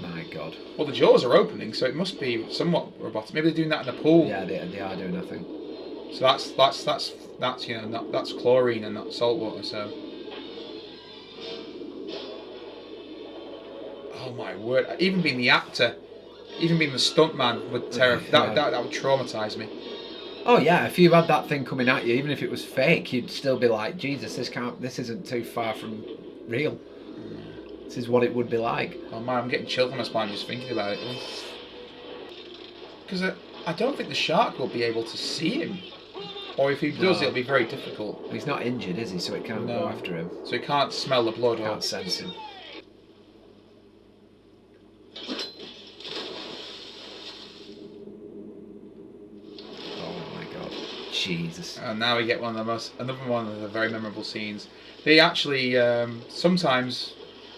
My God. Well, the jaws are opening, so it must be somewhat robotic. Maybe they're doing that in the pool. Yeah, they are doing, I think. So that's you know that's chlorine and not salt water. So. Oh my word! Even being the actor, even being the stuntman would that would traumatise me. Oh yeah, if you had that thing coming at you, even if it was fake, you'd still be like, Jesus, this isn't too far from real. This is what it would be like. Oh man, I'm getting chills on my spine just thinking about it. Because I don't think the shark will be able to see him, or if he does, it'll be very difficult. He's not injured, is he? So it can't go after him. So he can't smell the blood. Can't sense him. Jesus. And now we get another one of the very memorable scenes. They actually sometimes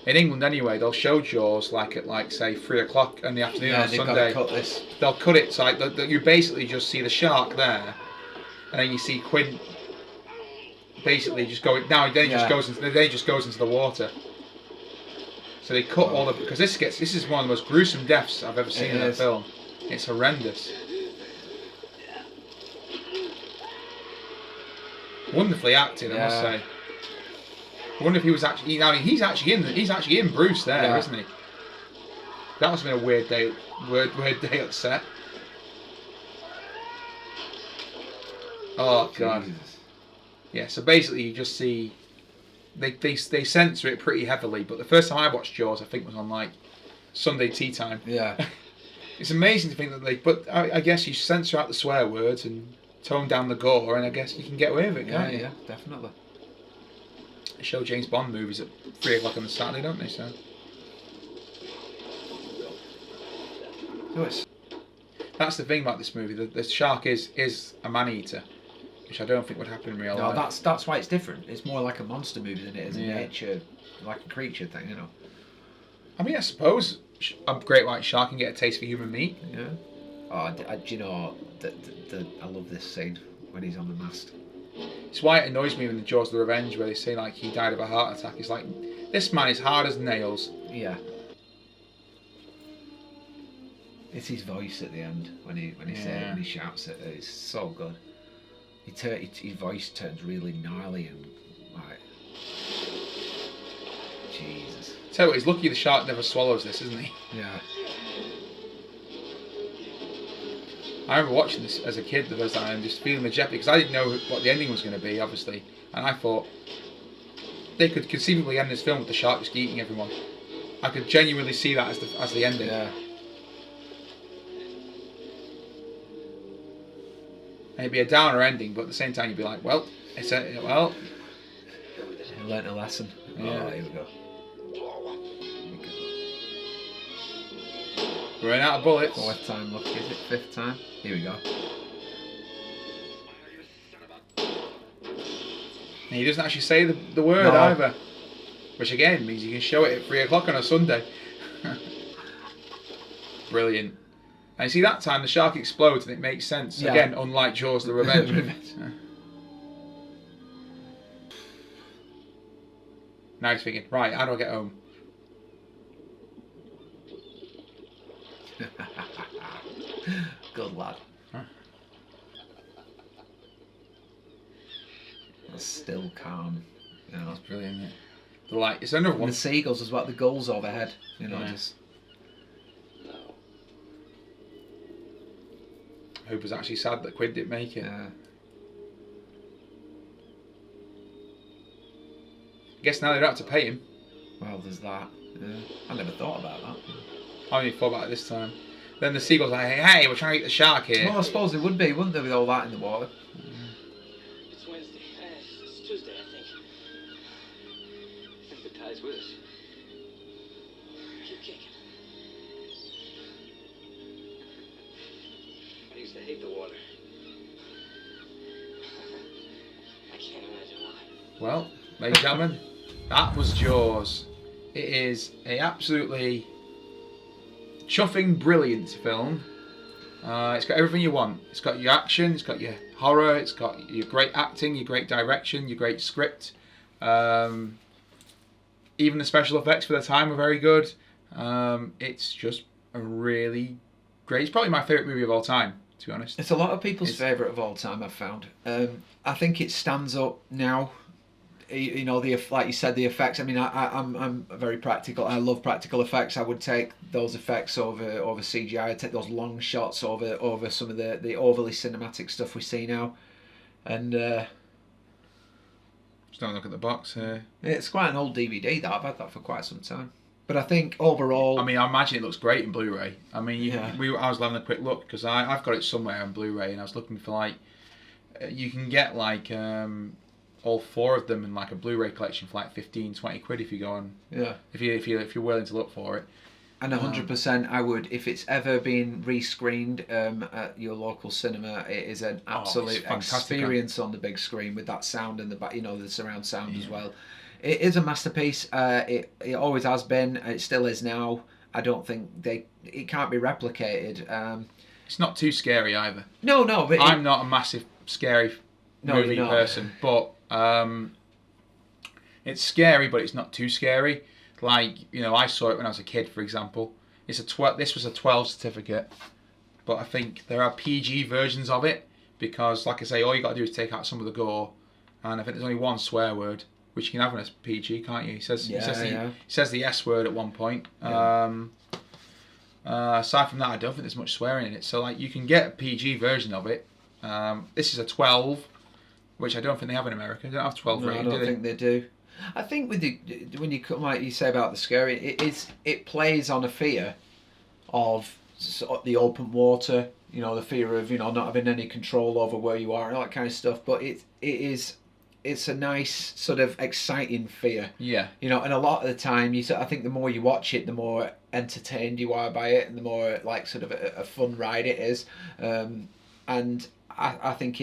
in England anyway, they'll show Jaws like at say 3 o'clock in the afternoon on Sunday. Cut this. They'll cut it so like you basically just see the shark there, and then you see Quint basically just going. Now they just goes into the water. So they cut all of because this is one of the most gruesome deaths I've ever seen in a film. It's horrendous. Wonderfully acted, I must say. I wonder if he was actually. I mean, he's actually in Bruce there, isn't he? That must have been a weird day at set. Oh God. Jesus. Yeah. So basically, you just see they censor it pretty heavily. But the first time I watched Jaws, I think was on like Sunday tea time. Yeah. It's amazing to think that but I guess you censor out the swear words and tone down the gore, and I guess you can get away with it, can't you? Yeah, definitely. They show James Bond movies at 3 o'clock on the Saturday, don't they? So. That's the thing about this movie. The shark is a man-eater, which I don't think would happen in real life. No, that's why it's different. It's more like a monster movie than it is a nature, like a creature thing, you know. I mean, I suppose a great white shark can get a taste for human meat. Yeah. Oh, do you know, I love this scene when he's on the mast. It's why it annoys me in the Jaws of the Revenge where they say like he died of a heart attack. It's like, this man is hard as nails. Yeah. It's his voice at the end when he shouts it. It's so good. His voice turns really gnarly and like, Jesus. Tell you what, he's lucky the shark never swallows this, isn't he? Yeah. I remember watching this as a kid the first time and just feeling the jeopardy because I didn't know what the ending was going to be, obviously, and I thought they could conceivably end this film with the shark just eating everyone. I could genuinely see that as the ending. Yeah. And it'd be a downer ending, but at the same time you'd be like, well, he learnt a lesson. Yeah. Oh, here we go. We're running out of bullets. 4th time, look, is it 5th time? Here we go. And he doesn't actually say the word either. Which again means you can show it at 3 o'clock on a Sunday. Brilliant. And you see that time the shark explodes and it makes sense. Yeah. Again, unlike Jaws the Revenge. Now he's thinking, right, how do I get home? Good lad. Huh? That's still calm. You know, that's brilliant, isn't it? The light. It's another one. The seagulls as well. The gulls overhead. You know, just. Hope was actually sad that Quint didn't make it. Yeah. I guess now they don't have to pay him. Well, there's that. Yeah. I never thought about that. I only thought about it this time. Then the seagulls are like, hey, we're trying to eat the shark here. Well, I suppose they would be, wouldn't they, with all that in the water? It's Wednesday. It's Tuesday, I think. I think the tide's with us. Keep kicking. I used to hate the water. I can't imagine why. Well, ladies and gentlemen, that was Jaws. It is a absolutely chuffing brilliant film. It's got everything you want. It's got your action, it's got your horror, it's got your great acting, your great direction, your great script. Even the special effects for the time are very good. It's just a really great. It's probably my favourite movie of all time, to be honest. It's a lot of people's favourite of all time, I've found. I think it stands up now. You know, like you said, the effects. I mean, I'm very practical. I love practical effects. I would take those effects over CGI. I'd take those long shots over some of the overly cinematic stuff we see now. And just don't look at the box here. It's quite an old DVD. That I've had that for quite some time. But I think overall, I mean, I imagine it looks great in Blu-ray. I mean, Yeah. I was having a quick look because I've got it somewhere on Blu-ray, and I was looking for like, you can get like all 4 of them in like a Blu-ray collection for like 15-20 quid if you go on. yeah. If you're willing to look for it. And 100%, I would, if it's ever been rescreened at your local cinema, it is an absolute fantastic, experience on the big screen with that sound in the back, you know, the surround sound as well. It is a masterpiece. It always has been. It still is now. I don't think it can't be replicated. It's not too scary either. No, but I'm not a massive scary movie you're not. person, but it's scary, but it's not too scary. Like, you know, I saw it when I was a kid, for example. This was a 12 certificate, but I think there are PG versions of it because, like I say, all you got to do is take out some of the gore, and I think there's only one swear word, which you can have when it's PG, can't you? He says the S word at one point. Yeah. Aside from that, I don't think there's much swearing in it. So like, you can get a PG version of it. This is a 12, which I don't think they have in America. They don't have 12 rated, I don't think they do. I think with when you come, like you say about the scary, it plays on a fear of sort of the open water, you know, the fear of, you know, not having any control over where you are and all that kind of stuff. But it's a nice sort of exciting fear. Yeah. You know, and a lot of the time, I think the more you watch it, the more entertained you are by it, and the more like sort of a fun ride it is. And I think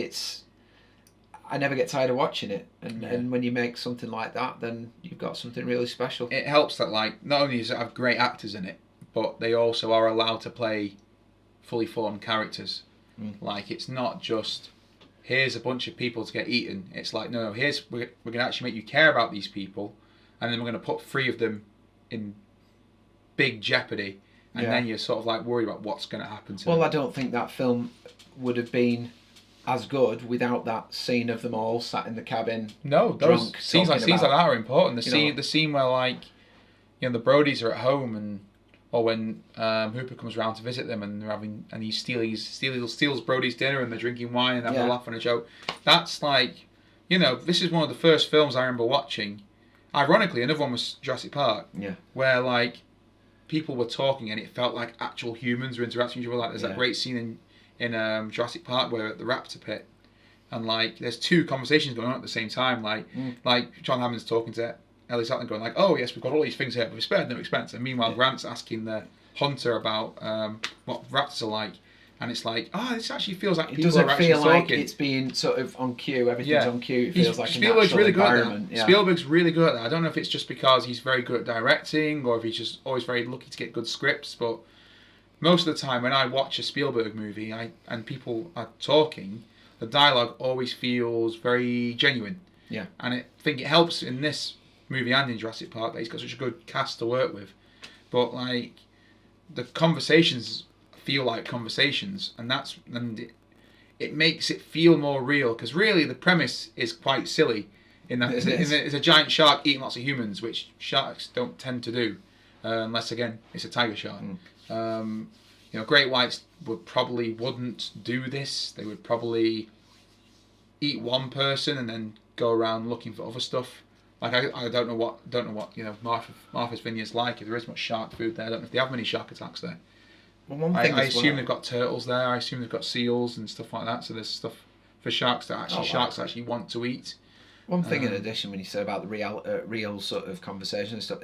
I never get tired of watching it, and when you make something like that, then you've got something really special. It helps that, like, not only does it have great actors in it, but they also are allowed to play fully formed characters. Like, it's not just, here's a bunch of people to get eaten. It's like, no, we're going to actually make you care about these people, and then we're going to put 3 of them in big jeopardy, and then you're sort of like worried about what's going to happen to them. Well, I don't think that film would have been as good without that scene of them all sat in the cabin. No, those drunk, scenes like that are important. The scene where, like, you know, the Brodies are at home, or when Hooper comes around to visit them, and he steals Brody's dinner, and they're drinking wine and having a laugh and a joke. That's like, you know, this is one of the first films I remember watching. Ironically, another one was Jurassic Park, where like people were talking and it felt like actual humans were interacting with each other. Like, there's that great scene in Jurassic Park where at the raptor pit, and like there's 2 conversations going on at the same time. Like John Hammond's talking to Ellie Sattler, going like, "Oh yes, we've got all these things here, but we've spared no expense." And meanwhile, Grant's asking the hunter about what raptors are like, and it's like, this actually feels like people are actually talking. It doesn't feel like it's being sort of on cue. Everything's on cue. It feels like Spielberg's a natural really good at environment. that. Spielberg's really good at that. I don't know if it's just because he's very good at directing, or if he's just always very lucky to get good scripts, but most of the time when I watch a Spielberg movie and people are talking, the dialogue always feels very genuine. Yeah. And I think it helps in this movie and in Jurassic Park that he's got such a good cast to work with. But like, the conversations feel like conversations, and it makes it feel more real, because really the premise is quite silly in that it's a giant shark eating lots of humans, which sharks don't tend to do, unless again it's a tiger shark. You know, great whites wouldn't do this. They would probably eat one person and then go around looking for other stuff. Like, I don't know what you know, Martha's Vineyard's like, if there is much shark food there. I don't know if they have many shark attacks there. Well, I assume they've got turtles there. I assume they've got seals and stuff like that. So there's stuff for sharks that sharks actually want to eat. One thing in addition, when you say about the real sort of conversation and stuff,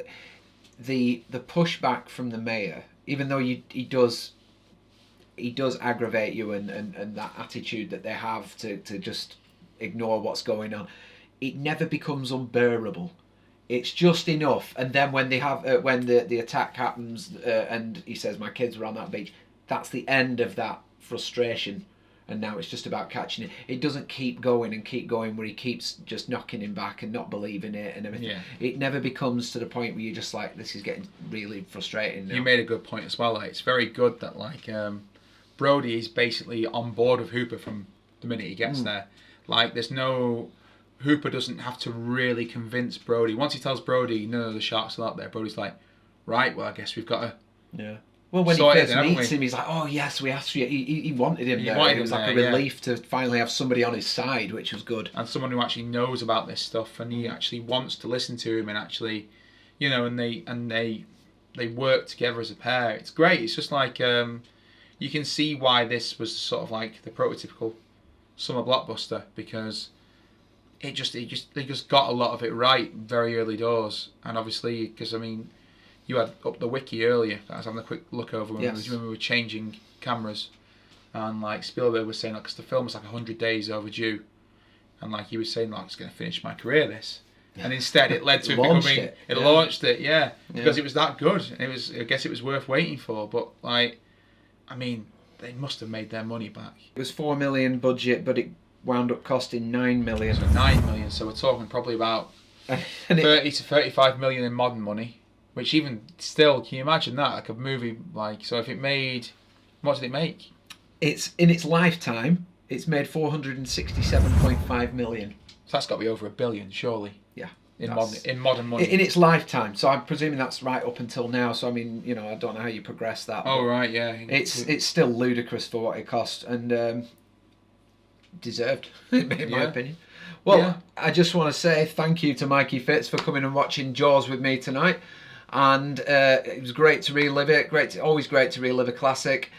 the pushback from the mayor, even though he does aggravate you, and that attitude that they have to just ignore what's going on, it never becomes unbearable. It's just enough, and then when they have when the attack happens, and he says my kids were on that beach, that's the end of that frustration, and now it's just about catching it. It doesn't keep going and keep going where he keeps just knocking him back and not believing it and everything. Yeah. It never becomes to the point where you're just like, this is getting really frustrating now. You made a good point as well. Like, it's very good that like Brody is basically on board with Hooper from the minute he gets there. Like, there's no... Hooper doesn't have to really convince Brody. Once he tells Brody none of the sharks are out there, Brody's like, right, well, I guess we've got to... Yeah. Well, when he Sorted first it, haven't meets we? him, he's like, oh, yes, we asked you. He wanted him He there. wanted It was him like a there, yeah. relief to finally have somebody on his side, which was good. And someone who actually knows about this stuff, and he actually wants to listen to him, and actually, you know, and they work together as a pair. It's great. It's just like you can see why this was sort of like the prototypical summer blockbuster, because they just got a lot of it right very early doors. And obviously, because I mean, you had up the wiki earlier. I was having a quick look over when, Yes. when we were changing cameras, and like Spielberg was saying, like, because the film was like 100 days overdue, and like he was saying, like, it's going to finish my career, this. And instead, it led to it Launched becoming. it, It yeah. launched it, yeah, because it was that good. It was. I guess it was worth waiting for. But like, I mean, they must have made their money back. It was $4 million budget, but it wound up costing $9 million. So 9 million. So we're talking probably about And 30 to 35 million in modern money. Which even still, can you imagine that? Like a movie, like, so if it made, what did it make? it's in its lifetime, it's made $467.5 million. So that's got to be over $1 billion, surely. Yeah. In That's- modern money. In its lifetime, so I'm presuming that's right up until now. So I mean, you know, I don't know how you progress that. Oh but right, yeah. It's still ludicrous for what it cost, and deserved, in my Yeah. opinion. Well, Yeah. I just want to say thank you to Mikey Fitz for coming and watching Jaws with me tonight, and it was great to relive it. Always great to relive a classic.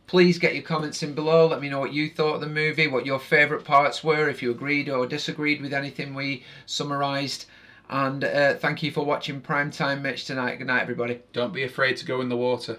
Please get your comments in below. Let me know what you thought of the movie, what your favourite parts were, if you agreed or disagreed with anything we summarised. And thank you for watching Primetime Mitch tonight. Good night, everybody. Don't be afraid to go in the water.